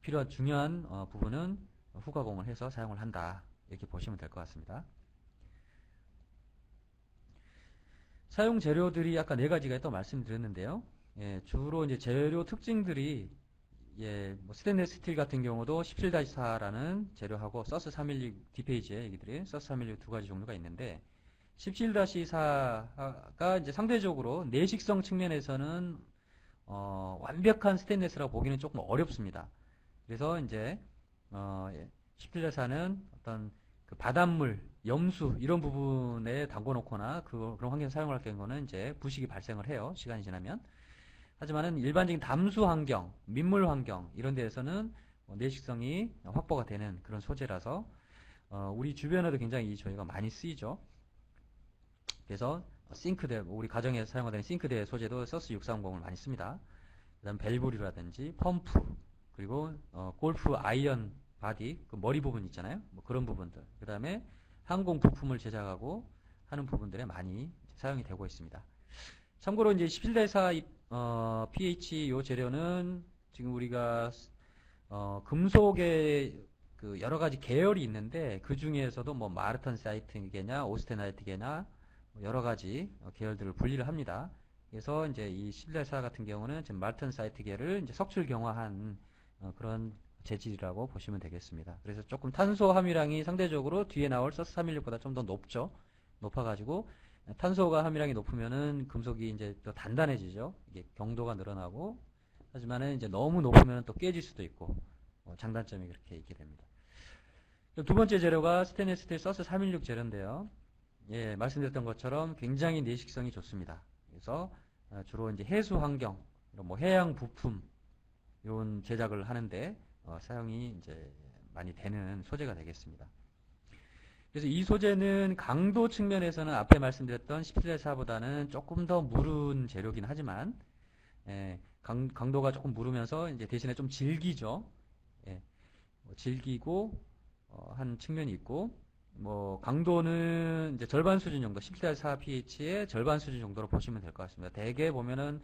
필요한 중요한 부분은 후가공을 해서 사용을 한다. 이렇게 보시면 될 것 같습니다. 사용 재료들이 아까 네 가지가 또 말씀드렸는데요. 예, 주로 이제 재료 특징들이 예, 뭐 스테인리스 스틸 같은 경우도 17-4라는 재료하고 서스 316 뒷페이지에 얘기들이 서스 316 두 가지 종류가 있는데 17-4가 이제 상대적으로 내식성 측면에서는 완벽한 스테인리스라고 보기는 조금 어렵습니다. 그래서 이제 17-4는 어떤 그 바닷물, 염수 이런 부분에 담궈 놓거나 그런 환경에서 사용할 경우는 이제 부식이 발생을 해요. 시간이 지나면. 하지만은 일반적인 담수 환경, 민물 환경 이런 데에서는 내식성이 확보가 되는 그런 소재라서 우리 주변에도 굉장히 저희가 많이 쓰이죠. 그래서 싱크대, 우리 가정에서 사용하는 싱크대 소재도 서스 630을 많이 씁니다. 그 다음 밸브류라든지 펌프, 그리고 골프 아이언 바디, 그 머리 부분 있잖아요. 뭐 그런 부분들. 그 다음에 항공 부품을 제작하고 하는 부분들에 많이 사용이 되고 있습니다. 참고로 이제 17-4 pH 요 재료는 지금 우리가 금속의 그 여러 가지 계열이 있는데 그 중에서도 뭐 마르턴사이트계냐 오스테나이트계냐 여러 가지 계열들을 분리를 합니다. 그래서 이제 이 17-4 같은 경우는 지금 마르턴사이트계를 이제 석출 경화한 그런 재질이라고 보시면 되겠습니다. 그래서 조금 탄소 함유량이 상대적으로 뒤에 나올 서스 316보다 좀 더 높죠. 높아가지고 탄소가 함유량이 높으면은 금속이 이제 또 단단해지죠. 이게 경도가 늘어나고 하지만은 이제 너무 높으면 또 깨질 수도 있고 장단점이 그렇게 있게 됩니다. 두 번째 재료가 스테인리스 스틸 서스 316 재료인데요. 예, 말씀드렸던 것처럼 굉장히 내식성이 좋습니다. 그래서 주로 이제 해수 환경, 뭐 해양 부품 이런 제작을 하는데 사용이 이제 많이 되는 소재가 되겠습니다. 그래서 이 소재는 강도 측면에서는 앞에 말씀드렸던 17-4보다는 조금 더 무른 재료긴 하지만 예, 강도가 조금 무르면서 이제 대신에 좀 질기죠. 예, 질기고 한 측면이 있고 뭐 강도는 이제 절반 수준 정도 17-4 pH의 절반 수준 정도로 보시면 될 것 같습니다. 대개 보면은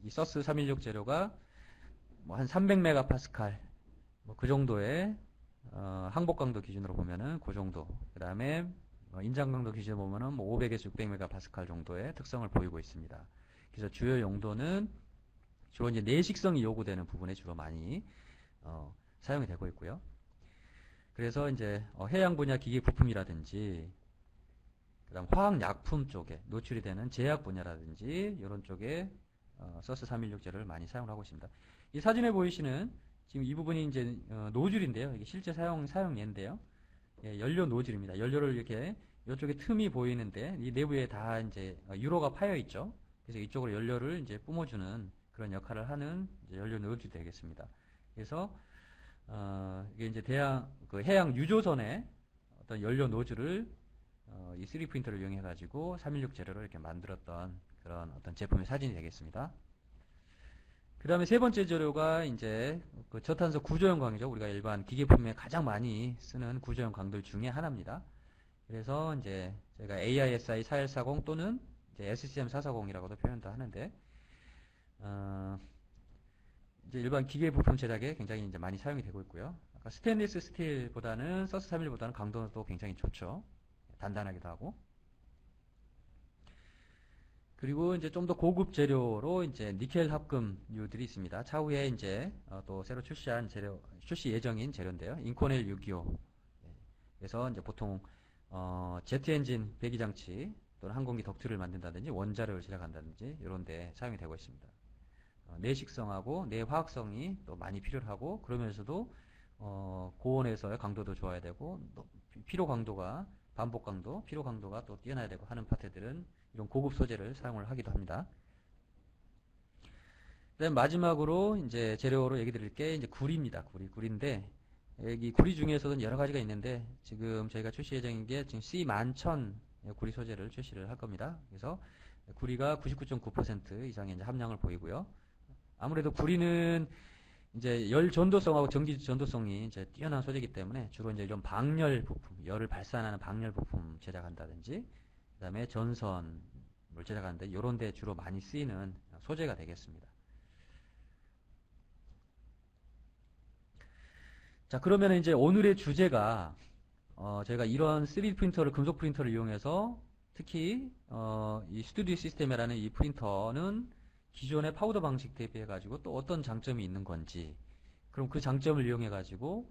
이 서스 316 재료가 뭐 한 300메가파스칼 뭐 그 정도의 항복 강도 기준으로 보면은 그 정도. 그 다음에 인장 강도 기준으로 보면은 뭐 500에서 600메가파스칼 정도의 특성을 보이고 있습니다. 그래서 주요 용도는 주로 이제 내식성이 요구되는 부분에 주로 많이 사용이 되고 있고요. 그래서 이제 해양 분야 기계 부품이라든지 그다음 화학약품 쪽에 노출이 되는 제약 분야라든지 이런 쪽에 서스 316 재료를 많이 사용하고 있습니다. 이 사진에 보이시는 지금 이 부분이 이제 노즐인데요. 이게 실제 사용예인데요. 예, 연료 노즐입니다. 연료를 이렇게 이쪽에 틈이 보이는데 이 내부에 다 이제 유로가 파여 있죠. 그래서 이쪽으로 연료를 이제 뿜어주는 그런 역할을 하는 이제 연료 노즐이 되겠습니다. 그래서 이게 이제 해양 유조선의 어떤 연료 노즐을 이 3D 프린터를 이용해 가지고 316 재료를 이렇게 만들었던 그런 어떤 제품의 사진이 되겠습니다. 그 다음에 세 번째 재료가 이제 그 저탄소 구조형 광이죠. 우리가 일반 기계품에 가장 많이 쓰는 구조형 광들 중에 하나입니다. 그래서 이제 저희가 AISI 4140 또는 이제 SCM 440이라고도 표현도 하는데, 이제 일반 기계 부품 제작에 굉장히 이제 많이 사용이 되고 있고요. 아까 스테인리스 스틸보다는 서스 3일보다는 강도도 굉장히 좋죠. 단단하기도 하고. 그리고 이제 좀 더 고급 재료로 이제 니켈 합금유들이 있습니다. 차후에 이제 또 새로 출시 예정인 재료인데요. 인코넬 625. 그래서 이제 보통 제트 엔진 배기 장치 또는 항공기 덕트를 만든다든지 원자력을 제작한다든지 이런 데 사용이 되고 있습니다. 내식성하고 내화학성이 또 많이 필요하고 그러면서도 고온에서의 강도도 좋아야 되고 피로 강도가 반복 강도, 피로 강도가 또 뛰어나야 되고 하는 파트들은 이런 고급 소재를 사용을 하기도 합니다. 그다음 마지막으로 이제 재료로 얘기 드릴 게 이제 구리입니다. 구리인데 여기 구리 중에서는 여러 가지가 있는데 지금 저희가 출시 예정인 게 지금 C11,000 구리 소재를 출시를 할 겁니다. 그래서 구리가 99.9% 이상의 이제 함량을 보이고요. 아무래도 구리는 이제 열 전도성하고 전기 전도성이 이제 뛰어난 소재이기 때문에 주로 이제 이런 방열 부품, 열을 발산하는 방열 부품 제작한다든지, 그 다음에 전선을 제작하는데 이런 데 주로 많이 쓰이는 소재가 되겠습니다. 자, 그러면 이제 오늘의 주제가 저희가 이런 3D 프린터를 금속 프린터를 이용해서 특히 이 스튜디오 시스템이라는 이 프린터는 기존의 파우더 방식 대비해 가지고 또 어떤 장점이 있는 건지, 그럼 그 장점을 이용해 가지고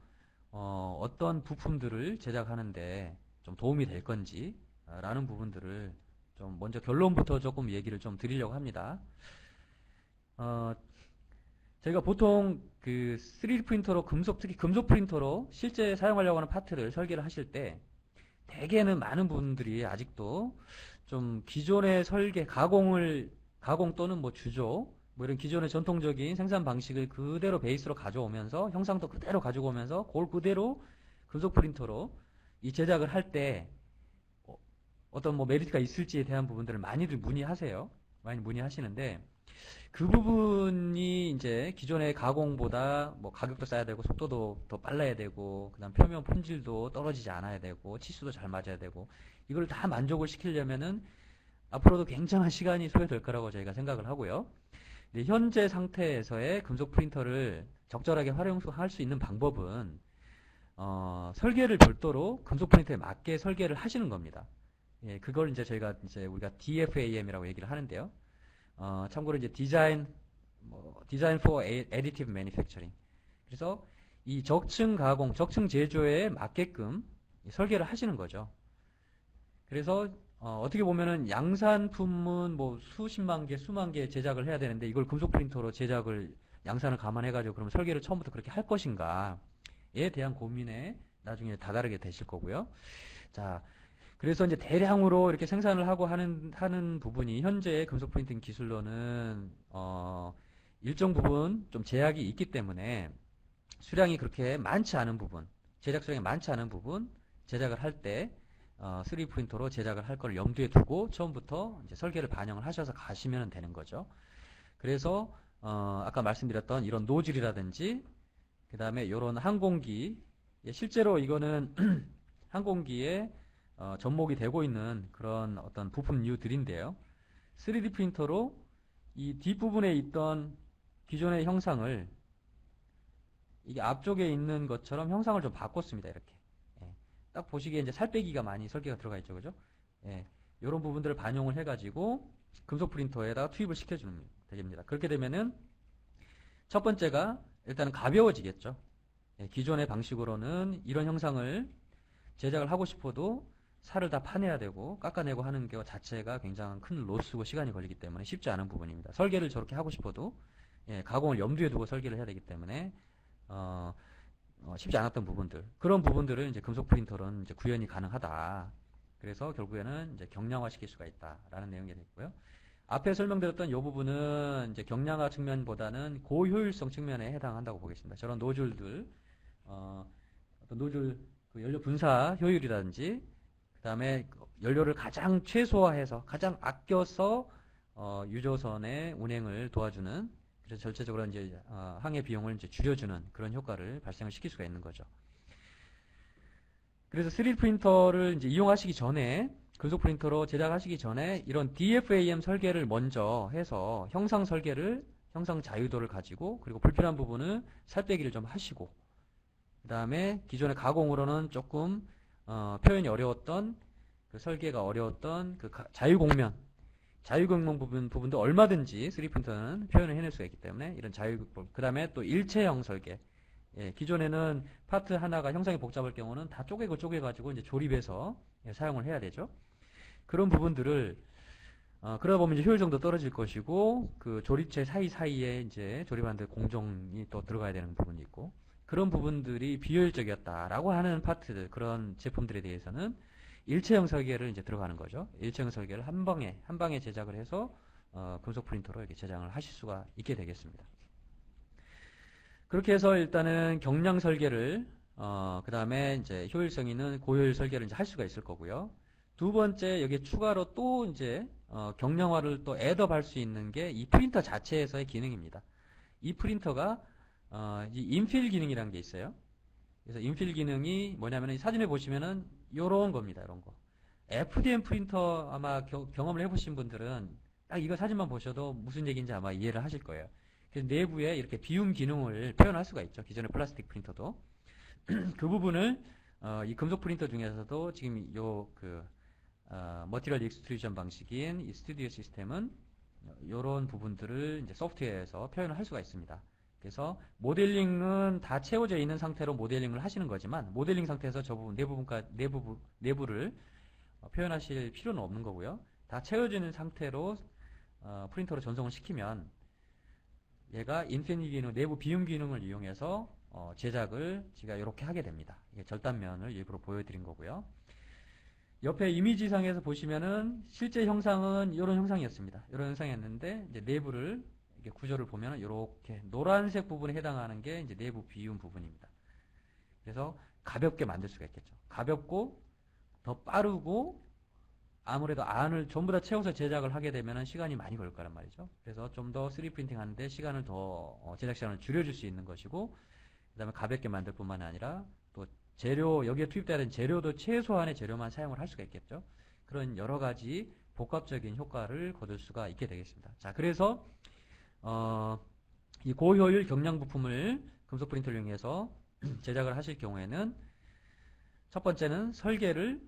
어떤 부품들을 제작하는데 좀 도움이 될 건지 라는 부분들을 좀 먼저 결론부터 조금 얘기를 좀 드리려고 합니다. 저희가 보통 그 3D 프린터로 특히 금속 프린터로 실제 사용하려고 하는 파트를 설계를 하실 때 대개는 많은 분들이 아직도 좀 기존의 설계 가공 또는 뭐 주조 뭐 이런 기존의 전통적인 생산 방식을 그대로 베이스로 가져오면서 형상도 그대로 가지고 오면서 그걸 그대로 금속 프린터로 이 제작을 할 때 어떤 뭐 메리트가 있을지에 대한 부분들을 많이들 문의하세요. 많이 문의하시는데 그 부분이 이제 기존의 가공보다 뭐 가격도 싸야 되고 속도도 더 빨라야 되고 그다음 표면 품질도 떨어지지 않아야 되고 치수도 잘 맞아야 되고 이걸 다 만족을 시키려면은 앞으로도 굉장한 시간이 소요될 거라고 저희가 생각을 하고요. 근데 현재 상태에서의 금속 프린터를 적절하게 활용할 수 있는 방법은 설계를 별도로 금속 프린터에 맞게 설계를 하시는 겁니다. 예, 그걸 이제 우리가 DFAM이라고 얘기를 하는데요. 참고로 이제 Design for Additive Manufacturing. 그래서 이 적층 가공, 적층 제조에 맞게끔 설계를 하시는 거죠. 그래서 어떻게 보면은 양산품은 뭐 수십만 개, 수만 개 제작을 해야 되는데 이걸 금속 프린터로 양산을 감안해가지고 그러면 설계를 처음부터 그렇게 할 것인가에 대한 고민에 나중에 다다르게 되실 거고요. 자, 그래서 이제 대량으로 이렇게 생산을 하고 하는 부분이 현재 금속 프린팅 기술로는 일정 부분 좀 제약이 있기 때문에 수량이 그렇게 많지 않은 부분, 제작 수량이 많지 않은 부분 제작을 할 때 3D 프린터로 제작을 할 걸 염두에 두고 처음부터 이제 설계를 반영을 하셔서 가시면 되는 거죠. 그래서 아까 말씀드렸던 이런 노즐이라든지 그 다음에 이런 항공기, 실제로 이거는 항공기에 접목이 되고 있는 그런 어떤 부품류들인데요. 3D 프린터로 이 뒷부분에 있던 기존의 형상을 이게 앞쪽에 있는 것처럼 형상을 좀 바꿨습니다. 이렇게. 예. 딱 보시기에 이제 살빼기가 많이 설계가 들어가 있죠. 그죠? 예. 이런 부분들을 반영을 해가지고 금속 프린터에다가 투입을 시켜주면 되겠습니다. 그렇게 되면은 첫 번째가 일단은 가벼워지겠죠. 예, 기존의 방식으로는 이런 형상을 제작을 하고 싶어도 살을 다 파내야 되고 깎아내고 하는 것 자체가 굉장히 큰 로스고 시간이 걸리기 때문에 쉽지 않은 부분입니다. 설계를 저렇게 하고 싶어도 예, 가공을 염두에 두고 설계를 해야 되기 때문에 쉽지 않았던 부분들, 그런 부분들을 이제 금속 프린터로는 이제 구현이 가능하다. 그래서 결국에는 이제 경량화 시킬 수가 있다라는 내용이 됐고요. 앞에 설명드렸던 이 부분은 이제 경량화 측면보다는 고효율성 측면에 해당한다고 보겠습니다. 저런 노즐들, 어떤 노즐 그 연료 분사 효율이라든지, 그 다음에 연료를 가장 최소화해서 가장 아껴서 유조선의 운행을 도와주는, 그래서 전체적으로 이제 항해 비용을 이제 줄여주는 그런 효과를 발생을 시킬 수가 있는 거죠. 그래서 3D 프린터를 이제 이용하시기 전에, 금속 프린터로 제작하시기 전에 이런 DFAM 설계를 먼저 해서 형상 설계를, 형상 자유도를 가지고, 그리고 불필요한 부분은 살 빼기를 좀 하시고, 그 다음에 기존의 가공으로는 조금 표현이 어려웠던, 그 설계가 어려웠던 그 자유공면 부분도 얼마든지 3D 프린터는 표현을 해낼 수가 있기 때문에 이런 그 다음에 또 일체형 설계. 예, 기존에는 파트 하나가 형상이 복잡할 경우는 다 쪼개가지고 이제 조립해서 사용을 해야 되죠. 그런 부분들을 그러다 보면 이제 효율성도 떨어질 것이고, 그 조립체 사이사이에 이제 조립하는데 공정이 또 들어가야 되는 부분이 있고, 그런 부분들이 비효율적이었다라고 하는 파트들, 그런 제품들에 대해서는 일체형 설계를 이제 들어가는 거죠. 일체형 설계를 한 방에 제작을 해서 금속 프린터로 이렇게 제작을 하실 수가 있게 되겠습니다. 그렇게 해서 일단은 경량 설계를 그 다음에 이제 효율성 있는 고효율 설계를 이제 할 수가 있을 거고요. 두 번째, 여기에 추가로 또 이제 경량화를 또 애드업 할 수 있는 게 이 프린터 자체에서의 기능입니다. 이 프린터가 이 인필 기능이라는 게 있어요. 그래서 인필 기능이 뭐냐면은 사진에 보시면은 요런 겁니다. 이런 거. FDM 프린터 아마 경험을 해보신 분들은 딱 이거 사진만 보셔도 무슨 얘기인지 아마 이해를 하실 거예요. 그래서 내부에 이렇게 비움 기능을 표현할 수가 있죠. 기존의 플라스틱 프린터도. 그 부분을 이 금속 프린터 중에서도 지금 머티리얼 익스트루전 방식인 이 스튜디오 시스템은 이런 부분들을 이제 소프트웨어에서 표현을 할 수가 있습니다. 그래서 모델링은 다 채워져 있는 상태로 모델링을 하시는 거지만, 모델링 상태에서 저 부분 내부를 표현하실 필요는 없는 거고요. 다 채워져 있는 상태로 프린터로 전송을 시키면 얘가 인피니티 기능, 내부 비움 기능을 이용해서 제작을 제가 이렇게 하게 됩니다. 이게 절단면을 일부러 보여드린 거고요. 옆에 이미지상에서 보시면은 실제 형상은 이런 형상이었습니다. 이런 형상이었는데 이제 내부를 이렇게 구조를 보면은 이렇게 노란색 부분에 해당하는 게 이제 내부 비움 부분입니다. 그래서 가볍게 만들 수가 있겠죠. 가볍고 더 빠르고, 아무래도 안을 전부 다 채워서 제작을 하게 되면은 시간이 많이 걸릴 거란 말이죠. 그래서 좀 더 3D 프린팅 하는데 시간을 더 제작 시간을 줄여줄 수 있는 것이고, 그 다음에 가볍게 만들 뿐만 아니라 또 재료, 여기에 투입돼야 되는 재료도 최소한의 재료만 사용을 할 수가 있겠죠. 그런 여러 가지 복합적인 효과를 거둘 수가 있게 되겠습니다. 자, 그래서 이 고효율 경량 부품을 금속 프린터를 이용해서 제작을 하실 경우에는 첫 번째는 설계를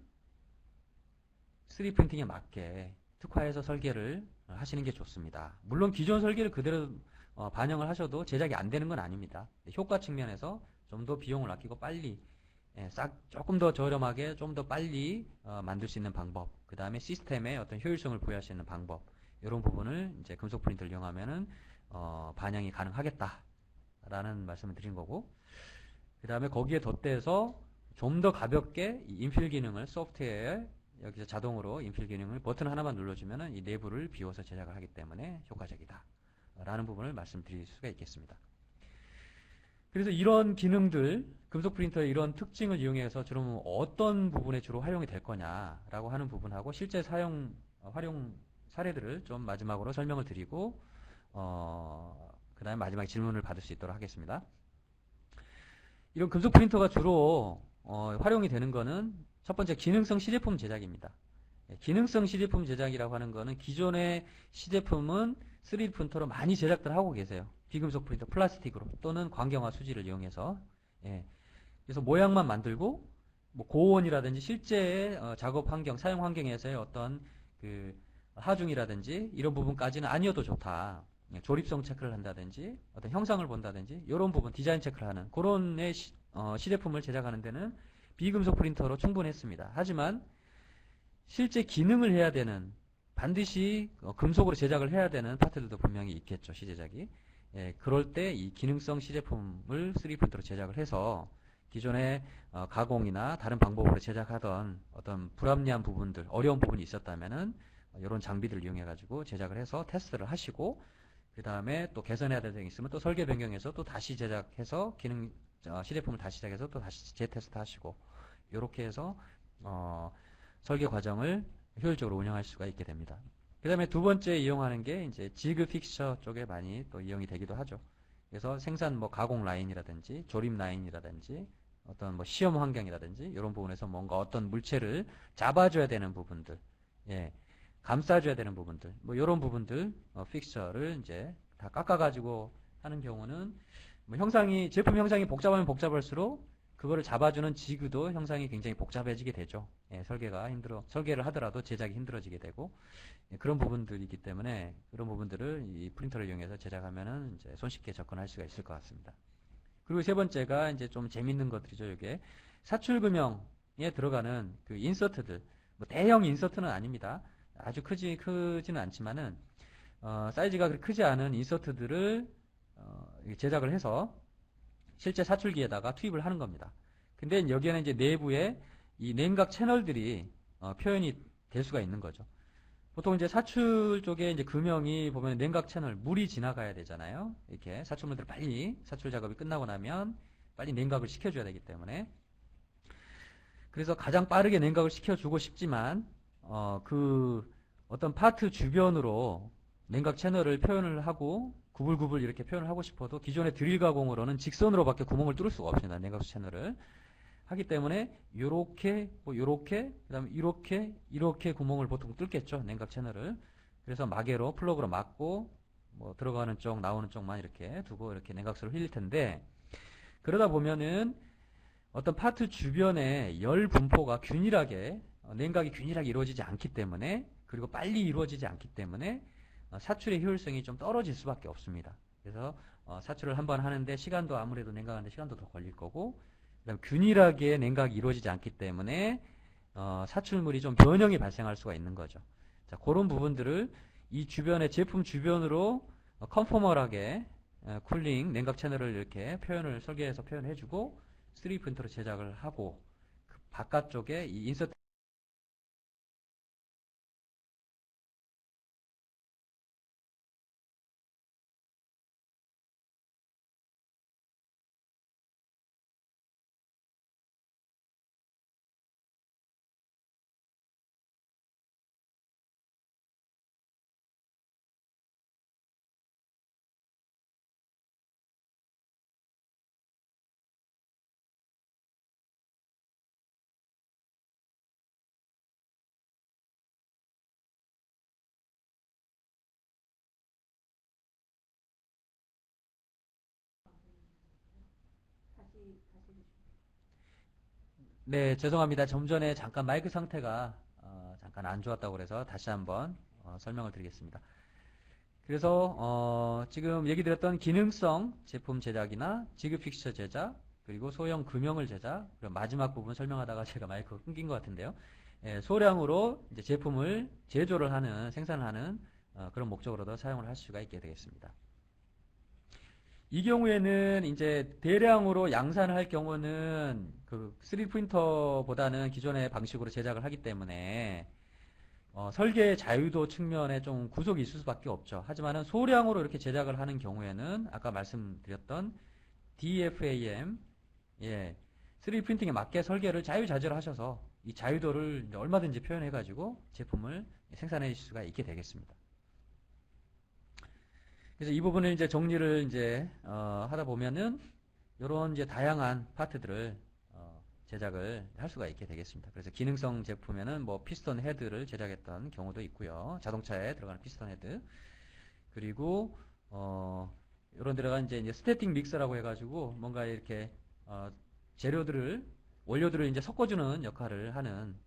3D 프린팅에 맞게 특화해서 설계를 하시는 게 좋습니다. 물론 기존 설계를 그대로 반영을 하셔도 제작이 안 되는 건 아닙니다. 효과 측면에서 좀 더 비용을 아끼고 빨리, 조금 더 저렴하게 좀 더 빨리 만들 수 있는 방법, 그 다음에 시스템의 어떤 효율성을 부여할 수 있는 방법, 이런 부분을 이제 금속 프린터를 이용하면은 반영이 가능하겠다라는 말씀을 드린 거고, 그 다음에 거기에 덧대서 좀 더 가볍게 이 인필 기능을 소프트웨어에 여기서 자동으로 인필 기능을 버튼 하나만 눌러주면은 이 내부를 비워서 제작을 하기 때문에 효과적이다 라는 부분을 말씀드릴 수가 있겠습니다. 그래서 이런 기능들, 금속 프린터의 이런 특징을 이용해서 주로 어떤 부분에 주로 활용이 될 거냐라고 하는 부분하고 실제 활용 사례들을 좀 마지막으로 설명을 드리고 그 다음에 마지막에 질문을 받을 수 있도록 하겠습니다. 이런 금속 프린터가 주로 활용이 되는 거는 첫 번째 기능성 시제품 제작입니다. 기능성 시제품 제작이라고 하는 거는 기존의 시제품은 3D 프린터로 많이 제작들 하고 계세요. 비금속 프린터, 플라스틱으로 또는 광경화 수지를 이용해서. 그래서 모양만 만들고 뭐 고온이라든지 실제 작업 환경, 사용 환경에서의 어떤 그 하중이라든지 이런 부분까지는 아니어도 좋다. 조립성 체크를 한다든지 어떤 형상을 본다든지 이런 부분 디자인 체크를 하는 그런 시제품을 제작하는 데는 비금속 프린터로 충분했습니다. 하지만 실제 기능을 해야 되는 반드시 금속으로 제작을 해야 되는 파트들도 분명히 있겠죠. 시제작이. 예, 그럴 때 이 기능성 시제품을 3D 프린터로 제작을 해서 기존의 가공이나 다른 방법으로 제작하던 어떤 불합리한 부분들, 어려운 부분이 있었다면은 이런 장비들을 이용해 가지고 제작을 해서 테스트를 하시고 그 다음에 또 개선해야 될 점이 있으면 또 설계 변경해서 또 다시 제작해서 시제품을 다시 제작해서 또 다시 재테스트 하시고 이렇게 해서 설계 과정을 효율적으로 운영할 수가 있게 됩니다. 그 다음에 두 번째 이용하는 게 이제 지그 픽처 쪽에 많이 또 이용이 되기도 하죠. 그래서 생산 가공 라인이라든지 조립 라인이라든지 어떤 시험 환경이라든지 이런 부분에서 뭔가 어떤 물체를 잡아줘야 되는 부분들, 예, 감싸줘야 되는 부분들, 이런 부분들 픽처를 이제 다 깎아가지고 하는 경우는 제품 형상이 복잡하면 복잡할수록 그거를 잡아주는 지그도 형상이 굉장히 복잡해지게 되죠. 예, 설계를 하더라도 제작이 힘들어지게 되고 그런 부분들이기 때문에 그런 부분들을 이 프린터를 이용해서 제작하면은 이제 손쉽게 접근할 수가 있을 것 같습니다. 그리고 세 번째가 이제 좀 재밌는 것들이죠. 이게 사출금형에 들어가는 그 인서트들, 대형 인서트는 아닙니다. 아주 크지는 않지만은 사이즈가 그렇게 크지 않은 인서트들을 제작을 해서 실제 사출기에다가 투입을 하는 겁니다. 근데 여기에는 이제 내부에 이 냉각 채널들이 표현이 될 수가 있는 거죠. 보통 이제 사출 쪽에 이제 금형이 보면 냉각 채널, 물이 지나가야 되잖아요. 이렇게 사출물들 빨리 사출 작업이 끝나고 나면 빨리 냉각을 시켜줘야 되기 때문에. 그래서 가장 빠르게 냉각을 시켜주고 싶지만, 어떤 파트 주변으로 냉각 채널을 표현을 하고, 구불구불 이렇게 표현을 하고 싶어도 기존의 드릴 가공으로는 직선으로밖에 구멍을 뚫을 수가 없습니다. 냉각수 채널을. 하기 때문에 요렇게 그다음에 이렇게 구멍을 보통 뚫겠죠. 냉각 채널을. 그래서 마개로 플러그로 막고 들어가는 쪽 나오는 쪽만 이렇게 두고 이렇게 냉각수를 흘릴 텐데 그러다 보면은 어떤 파트 주변에 열 분포가 냉각이 균일하게 이루어지지 않기 때문에 그리고 빨리 이루어지지 않기 때문에 사출의 효율성이 좀 떨어질 수밖에 없습니다. 그래서 사출을 한번 하는데 시간도 아무래도 냉각하는데 시간도 더 걸릴 거고 그다음 균일하게 냉각이 이루어지지 않기 때문에 사출물이 좀 변형이 발생할 수가 있는 거죠. 자, 그런 부분들을 이 제품 주변으로 컨포멀하게 쿨링, 냉각 채널을 이렇게 설계해서 표현해주고 3D 프린터로 제작을 하고 그 바깥쪽에 이 인서트 네, 죄송합니다. 좀 전에 잠깐 마이크 상태가 잠깐 안 좋았다고 그래서 다시 한번 설명을 드리겠습니다. 그래서 지금 얘기 드렸던 기능성 제품 제작이나 지그 픽처 제작 그리고 소형 금형을 제작 그리고 마지막 부분 설명하다가 제가 마이크가 끊긴 것 같은데요. 예, 소량으로 이제 제품을 제조를 하는 생산을 하는 그런 목적으로도 사용을 할 수가 있게 되겠습니다. 이 경우에는 이제 대량으로 양산을 할 경우는 그 3D 프린터보다는 기존의 방식으로 제작을 하기 때문에 설계의 자유도 측면에 좀 구속이 있을 수밖에 없죠. 하지만은 소량으로 이렇게 제작을 하는 경우에는 아까 말씀드렸던 DFAM, 3D 프린팅에 맞게 설계를 자유자재로 하셔서 이 자유도를 얼마든지 표현해가지고 제품을 생산해 줄 수가 있게 되겠습니다. 그래서 이 부분을 이제 정리를 이제 하다 보면은 이런 이제 다양한 파트들을 제작을 할 수가 있게 되겠습니다. 그래서 기능성 제품에는 피스톤 헤드를 제작했던 경우도 있고요. 자동차에 들어가는 피스톤 헤드. 그리고 이런 데다가 이제 스태틱 믹서라고 해가지고 뭔가 이렇게 원료들을 이제 섞어주는 역할을 하는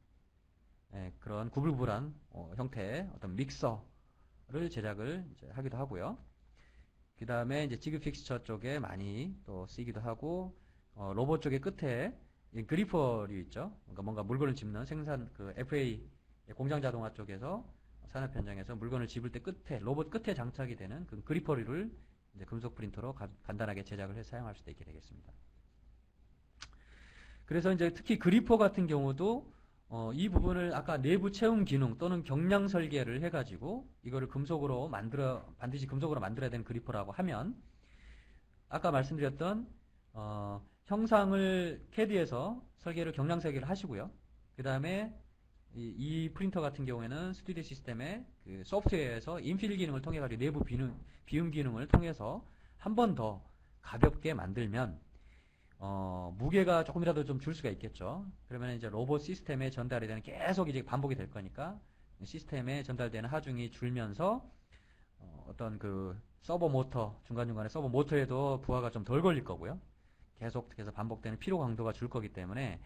그런 구불구불한 형태의 어떤 믹서를 제작을 이제 하기도 하고요. 그 다음에 이제 지그 픽스처 쪽에 많이 또 쓰이기도 하고, 로봇 쪽의 끝에 이 그리퍼류 있죠. 그러니까 뭔가 물건을 짚는 생산, 그 FA 공장 자동화 쪽에서 산업 현장에서 물건을 집을 때 끝에, 로봇 끝에 장착이 되는 그 그리퍼류를 이제 금속 프린터로 간단하게 제작을 해서 사용할 수도 있게 되겠습니다. 그래서 이제 특히 그리퍼 같은 경우도 이 부분을 아까 내부 채움 기능 또는 경량 설계를 해가지고 이거를 금속으로 반드시 금속으로 만들어야 되는 그리퍼라고 하면 아까 말씀드렸던 형상을 CAD에서 설계를 경량 설계를 하시고요. 그 다음에 이 프린터 같은 경우에는 스튜디오 시스템의 그 소프트웨어에서 인필 기능을 통해 가지고 내부 비움 기능을 통해서 한 번 더 가볍게 만들면 무게가 조금이라도 좀 줄 수가 있겠죠. 그러면 이제 로봇 시스템에 전달이 되는 계속 이제 반복이 될 거니까 시스템에 전달되는 하중이 줄면서 어떤 그 서버 모터 중간중간에 서버 모터에도 부하가 좀 덜 걸릴 거고요. 계속해서 반복되는 피로 강도가 줄 거기 때문에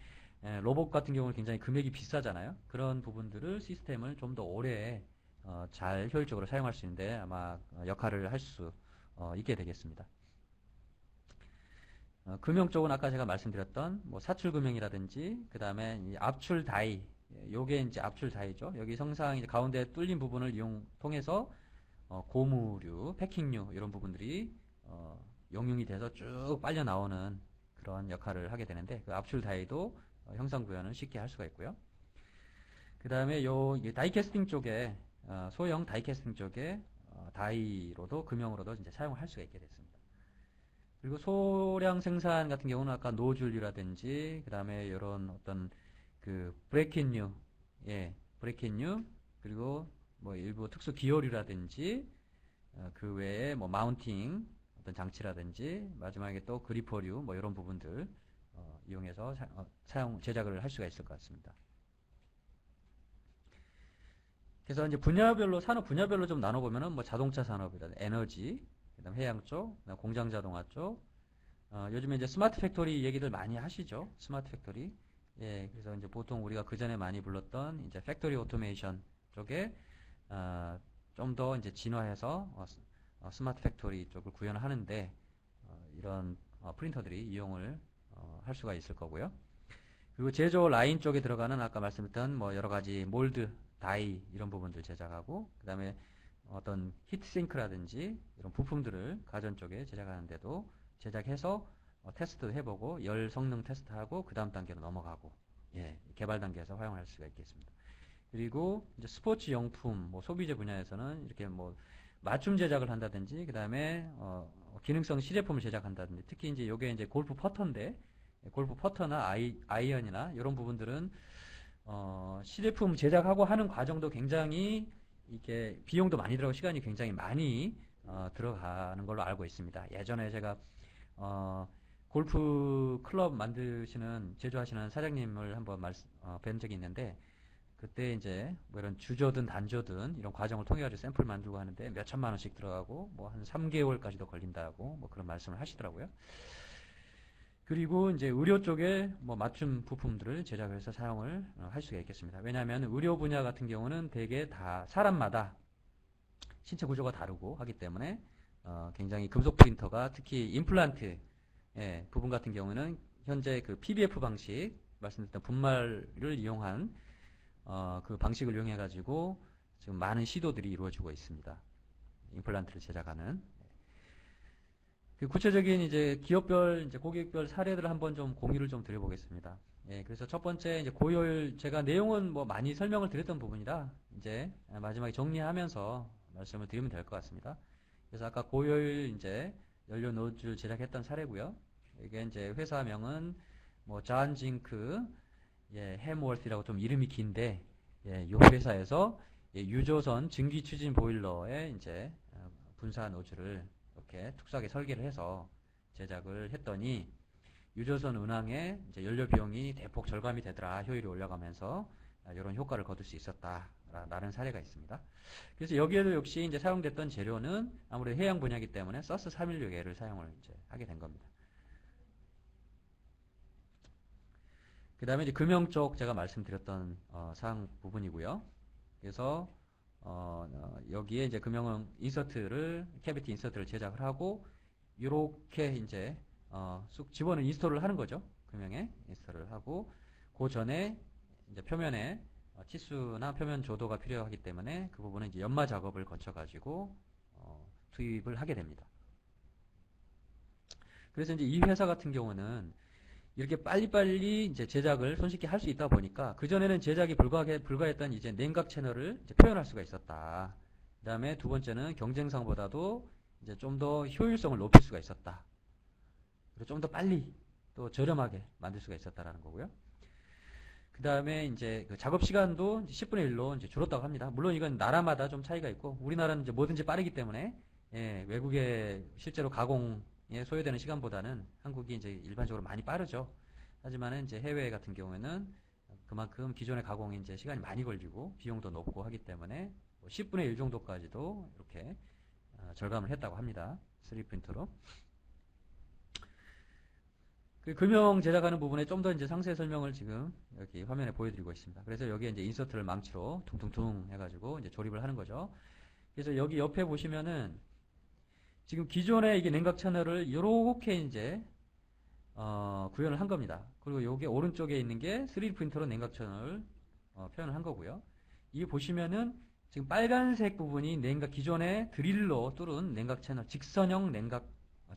로봇 같은 경우는 굉장히 금액이 비싸잖아요. 그런 부분들을 시스템을 좀 더 오래 잘 효율적으로 사용할 수 있는데 아마 역할을 할 수 있게 되겠습니다. 금형 쪽은 아까 제가 말씀드렸던 뭐 사출 금형이라든지 그 다음에 압출 다이, 요게 이제 압출 다이죠. 여기 성상 이제 가운데 뚫린 부분을 통해서 고무류, 패킹류 이런 부분들이 용융이 돼서 쭉 빨려 나오는 그런 역할을 하게 되는데 그 압출 다이도 형상 구현을 쉽게 할 수가 있고요. 그 다음에 요 다이캐스팅 쪽에 소형 다이캐스팅 쪽에 다이로도 금형으로도 이제 사용을 할 수가 있게 됐습니다. 그리고 소량 생산 같은 경우는 아까 노즐이라든지 그 다음에 이런 어떤 그 브레이킹류, 브레이킹류 그리고 뭐 일부 특수 기어류라든지 그 외에 뭐 마운팅 어떤 장치라든지 마지막에 또 그리퍼류 뭐 이런 부분들 이용해서 제작을 할 수가 있을 것 같습니다. 그래서 이제 산업 분야별로 좀 나눠보면은 뭐 자동차 산업이라든지 에너지, 그다음 해양 쪽, 그다음 공장 자동화 쪽, 요즘에 이제 스마트 팩토리 얘기들 많이 하시죠. 스마트 팩토리. 예, 그래서 이제 보통 우리가 그 전에 많이 불렀던 이제 팩토리 오토메이션 쪽에 좀 더 이제 진화해서 스마트 팩토리 쪽을 구현하는데 이런 프린터들이 이용을 할 수가 있을 거고요. 그리고 제조 라인 쪽에 들어가는 아까 말씀드렸던 뭐 여러 가지 몰드, 다이 이런 부분들 제작하고 그다음에 어떤 히트싱크라든지 이런 부품들을 가전 쪽에 제작하는데도 제작해서 테스트도 해보고 열 성능 테스트하고 그 다음 단계로 넘어가고 개발 단계에서 활용할 수가 있겠습니다. 그리고 이제 스포츠 용품, 뭐 소비재 분야에서는 이렇게 뭐 맞춤 제작을 한다든지 그 다음에 기능성 시제품을 제작한다든지 특히 이제 요게 이제 골프 퍼터인데 골프 퍼터나 아이언이나 이런 부분들은 시제품 제작하고 하는 과정도 굉장히 이게 비용도 많이 들어가고 시간이 굉장히 많이 들어가는 걸로 알고 있습니다. 예전에 제가 골프 클럽 만드시는 제조하시는 사장님을 한번 뵌 적이 있는데 그때 이제 뭐 이런 주조든 단조든 이런 과정을 통해 가지고 샘플 만들고 하는데 몇 천만 원씩 들어가고 뭐 한 3개월까지도 걸린다고 뭐 그런 말씀을 하시더라고요. 그리고 이제 의료 쪽에 뭐 맞춤 부품들을 제작해서 사용을 할 수가 있겠습니다. 왜냐하면 의료 분야 같은 경우는 대개 다 사람마다 신체 구조가 다르고 하기 때문에 굉장히 금속 프린터가 특히 임플란트 부분 같은 경우는 현재 그 PBF 방식 말씀드렸던 분말을 이용한 그 방식을 이용해 가지고 지금 많은 시도들이 이루어지고 있습니다. 임플란트를 제작하는. 그 구체적인 이제 기업별, 이제 고객별 사례들을 한번 좀 공유를 좀 드려보겠습니다. 그래서 첫 번째 이제 고효율, 제가 내용은 뭐 많이 설명을 드렸던 부분이라 이제 마지막에 정리하면서 말씀을 드리면 될 것 같습니다. 그래서 아까 고효율 이제 연료 노즐 제작했던 사례고요. 이게 이제 회사명은 뭐 잔징크, 해머월티라고 좀 이름이 긴데, 이 회사에서 유조선 증기 추진 보일러에 이제 분사 노즐을 이렇게 특수하게 설계를 해서 제작을 했더니 유조선 운항에 이제 연료 비용이 대폭 절감이 되더라. 효율이 올라가면서 이런 효과를 거둘 수 있었다라는 사례가 있습니다. 그래서 여기에도 역시 이제 사용됐던 재료는 아무래도 해양 분야이기 때문에 서스 316L을 사용을 이제 하게 된 겁니다. 그 다음에 이제 금형 쪽 제가 말씀드렸던 사항 부분이고요. 그래서 여기에 이제 금형 인서트를, 캐비티 인서트를 제작을 하고, 요렇게 이제, 쑥 집어넣은 인스톨을 하는 거죠. 금형에 인스톨을 하고, 그 전에 이제 표면에 치수나 표면 조도가 필요하기 때문에 그 부분은 이제 연마 작업을 거쳐가지고, 투입을 하게 됩니다. 그래서 이제 이 회사 같은 경우는 이렇게 빨리빨리 이제 제작을 손쉽게 할 수 있다 보니까 그전에는 제작이 불가했던 이제 냉각 채널을 이제 표현할 수가 있었다. 그 다음에 두 번째는 경쟁상보다도 이제 좀 더 효율성을 높일 수가 있었다. 그리고 좀 더 빨리 또 저렴하게 만들 수가 있었다라는 거고요. 그 다음에 이제 그 작업 시간도 10분의 1로 이제 줄었다고 합니다. 물론 이건 나라마다 좀 차이가 있고 우리나라는 이제 뭐든지 빠르기 때문에 외국에 실제로 가공에 소요되는 시간보다는 한국이 이제 일반적으로 많이 빠르죠. 하지만은 이제 해외 같은 경우에는 그만큼 기존의 가공이 이제 시간이 많이 걸리고 비용도 높고 하기 때문에 10분의 1 정도까지도 이렇게 절감을 했다고 합니다. 3D 프린터로. 그 금형 제작하는 부분에 좀 더 이제 상세 설명을 지금 여기 화면에 보여드리고 있습니다. 그래서 여기에 이제 인서트를 망치로 퉁퉁퉁 해가지고 이제 조립을 하는 거죠. 그래서 여기 옆에 보시면은 지금 기존의 이게 냉각 채널을 이렇게 이제 구현을 한 겁니다. 그리고 여기 오른쪽에 있는 게 3D 프린터로 냉각 채널을 표현을 한 거고요. 이 보시면은 지금 빨간색 부분이 냉각 기존의 드릴로 뚫은 냉각 채널, 직선형 냉각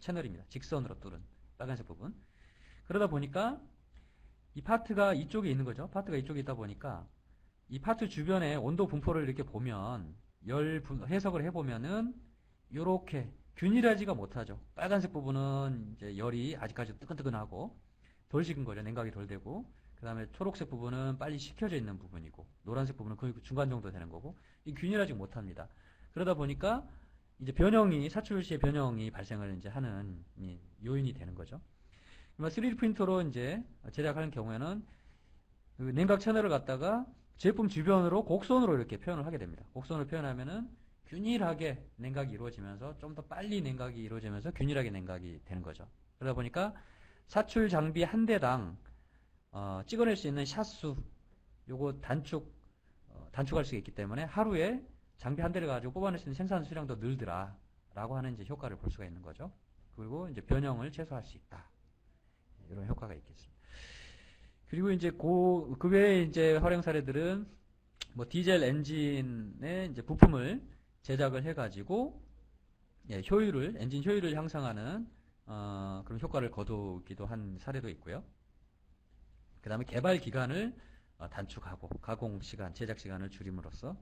채널입니다. 직선으로 뚫은 빨간색 부분. 그러다 보니까 이 파트가 이쪽에 있는 거죠. 파트가 이쪽에 있다 보니까 이 파트 주변에 온도 분포를 이렇게 보면 해석을 해보면은 이렇게 균일하지가 못하죠. 빨간색 부분은 이제 열이 아직까지 뜨끈뜨끈하고 덜 식은 거죠. 냉각이 덜 되고 그 다음에 초록색 부분은 빨리 식혀져 있는 부분이고 노란색 부분은 거의 중간 정도 되는 거고 이 균일하지 못합니다. 그러다 보니까 이제 변형이 사출 시에 변형이 발생을 이제 하는 요인이 되는 거죠. 3D 프린터로 이제 제작하는 경우에는 그 냉각 채널을 갖다가 제품 주변으로 곡선으로 이렇게 표현을 하게 됩니다. 곡선을 표현하면은 균일하게 냉각이 이루어지면서 좀 더 빨리 냉각이 이루어지면서 균일하게 냉각이 되는 거죠. 그러다 보니까 사출 장비 한 대당 찍어낼 수 있는 샷수 요거 단축할 수가 있기 때문에 하루에 장비 한 대를 가지고 뽑아낼 수 있는 생산 수량도 늘더라 라고 하는 이제 효과를 볼 수가 있는 거죠. 그리고 이제 변형을 최소화할 수 있다. 이런 효과가 있겠습니다. 그리고 이제 그 외에 이제 활용 사례들은 뭐 디젤 엔진의 이제 부품을 제작을 해가지고 엔진 효율을 향상하는 그런 효과를 거두기도 한 사례도 있고요. 그 다음에 개발 기간을 단축하고 가공 시간, 제작 시간을 줄임으로써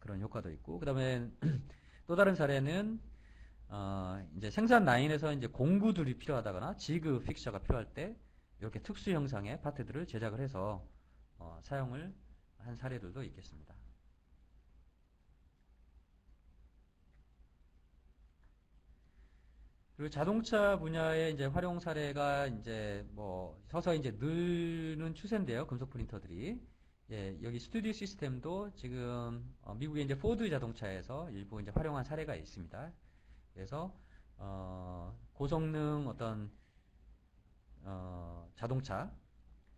그런 효과도 있고, 그 다음에 또 다른 사례는 이제 생산 라인에서 이제 공구들이 필요하다거나 지그 픽처가 필요할 때 이렇게 특수 형상의 파트들을 제작을 해서 사용을 한 사례들도 있겠습니다. 그리고 자동차 분야의 이제 활용 사례가 이제 뭐 서서히 이제 느는 추세인데요. 금속 프린터들이. 여기 스튜디오 시스템도 지금 미국의 이제 포드 자동차에서 일부 이제 활용한 사례가 있습니다. 그래서 고성능 어떤 자동차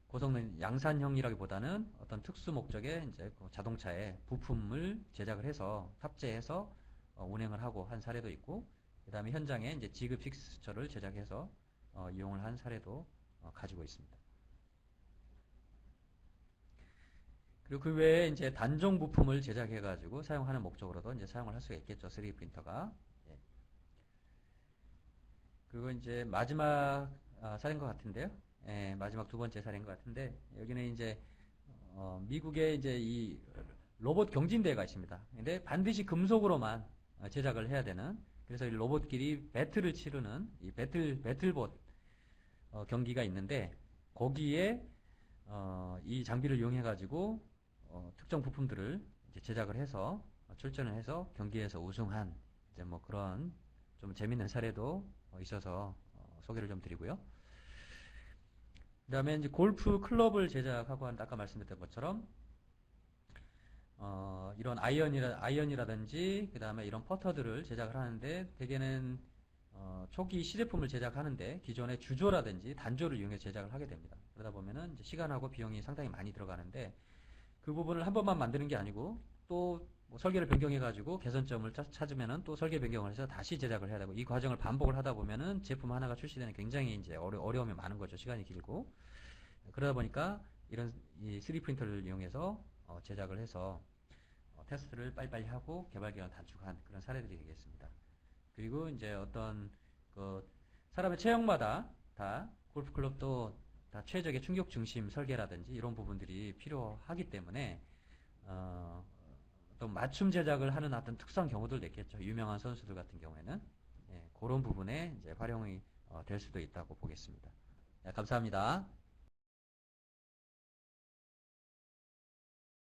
고성능 양산형이라기보다는 어떤 특수 목적의 이제 자동차의 부품을 제작을 해서 탑재해서 운행을 하고 한 사례도 있고, 그 다음에 현장에 이제 지그 픽스처를 제작해서 이용을 한 사례도 가지고 있습니다. 그리고 그 외에 이제 단종 부품을 제작해가지고 사용하는 목적으로도 이제 사용을 할 수가 있겠죠. 3D 프린터가. 그리고 이제 마지막 사례인 것 같은데요. 마지막 두 번째 사례인 것 같은데, 여기는 이제 미국에 이제 이 로봇 경진대회가 있습니다. 근데 반드시 금속으로만 제작을 해야 되는, 그래서 이 로봇끼리 배틀을 치르는 이 배틀봇 경기가 있는데, 거기에 이 장비를 이용해 가지고 특정 부품들을 이제 제작을 해서 출전을 해서 경기에서 우승한 이제 뭐 그런 좀 재밌는 사례도 있어서 소개를 좀 드리고요. 그 다음에 이제 골프 클럽을 제작하고 한다. 아까 말씀드렸던 것처럼 이런 아이언이라든지 그 다음에 이런 퍼터들을 제작을 하는데, 대개는 초기 시제품을 제작하는데 기존의 주조라든지 단조를 이용해 제작을 하게 됩니다. 그러다 보면은 이제 시간하고 비용이 상당히 많이 들어가는데, 그 부분을 한 번만 만드는 게 아니고 또뭐 설계를 변경해가지고 개선점을 찾으면은 또 설계 변경을 해서 다시 제작을 해야 되고 이 과정을 반복을 하다 보면은 제품 하나가 출시되는 굉장히 이제 어려움이 많은 거죠. 시간이 길고. 그러다 보니까 이런 이 3D 프린터를 이용해서 제작을 해서 테스트를 빨리빨리 하고 개발 기간을 단축한 그런 사례들이 되겠습니다. 그리고 이제 어떤 그 사람의 체형마다 다 골프 클럽도 다 최적의 충격 중심 설계라든지 이런 부분들이 필요하기 때문에 어떤 맞춤 제작을 하는 어떤 특수한 경우들 있겠죠. 유명한 선수들 같은 경우에는 예, 그런 부분에 이제 활용이 될 수도 있다고 보겠습니다. 네, 감사합니다.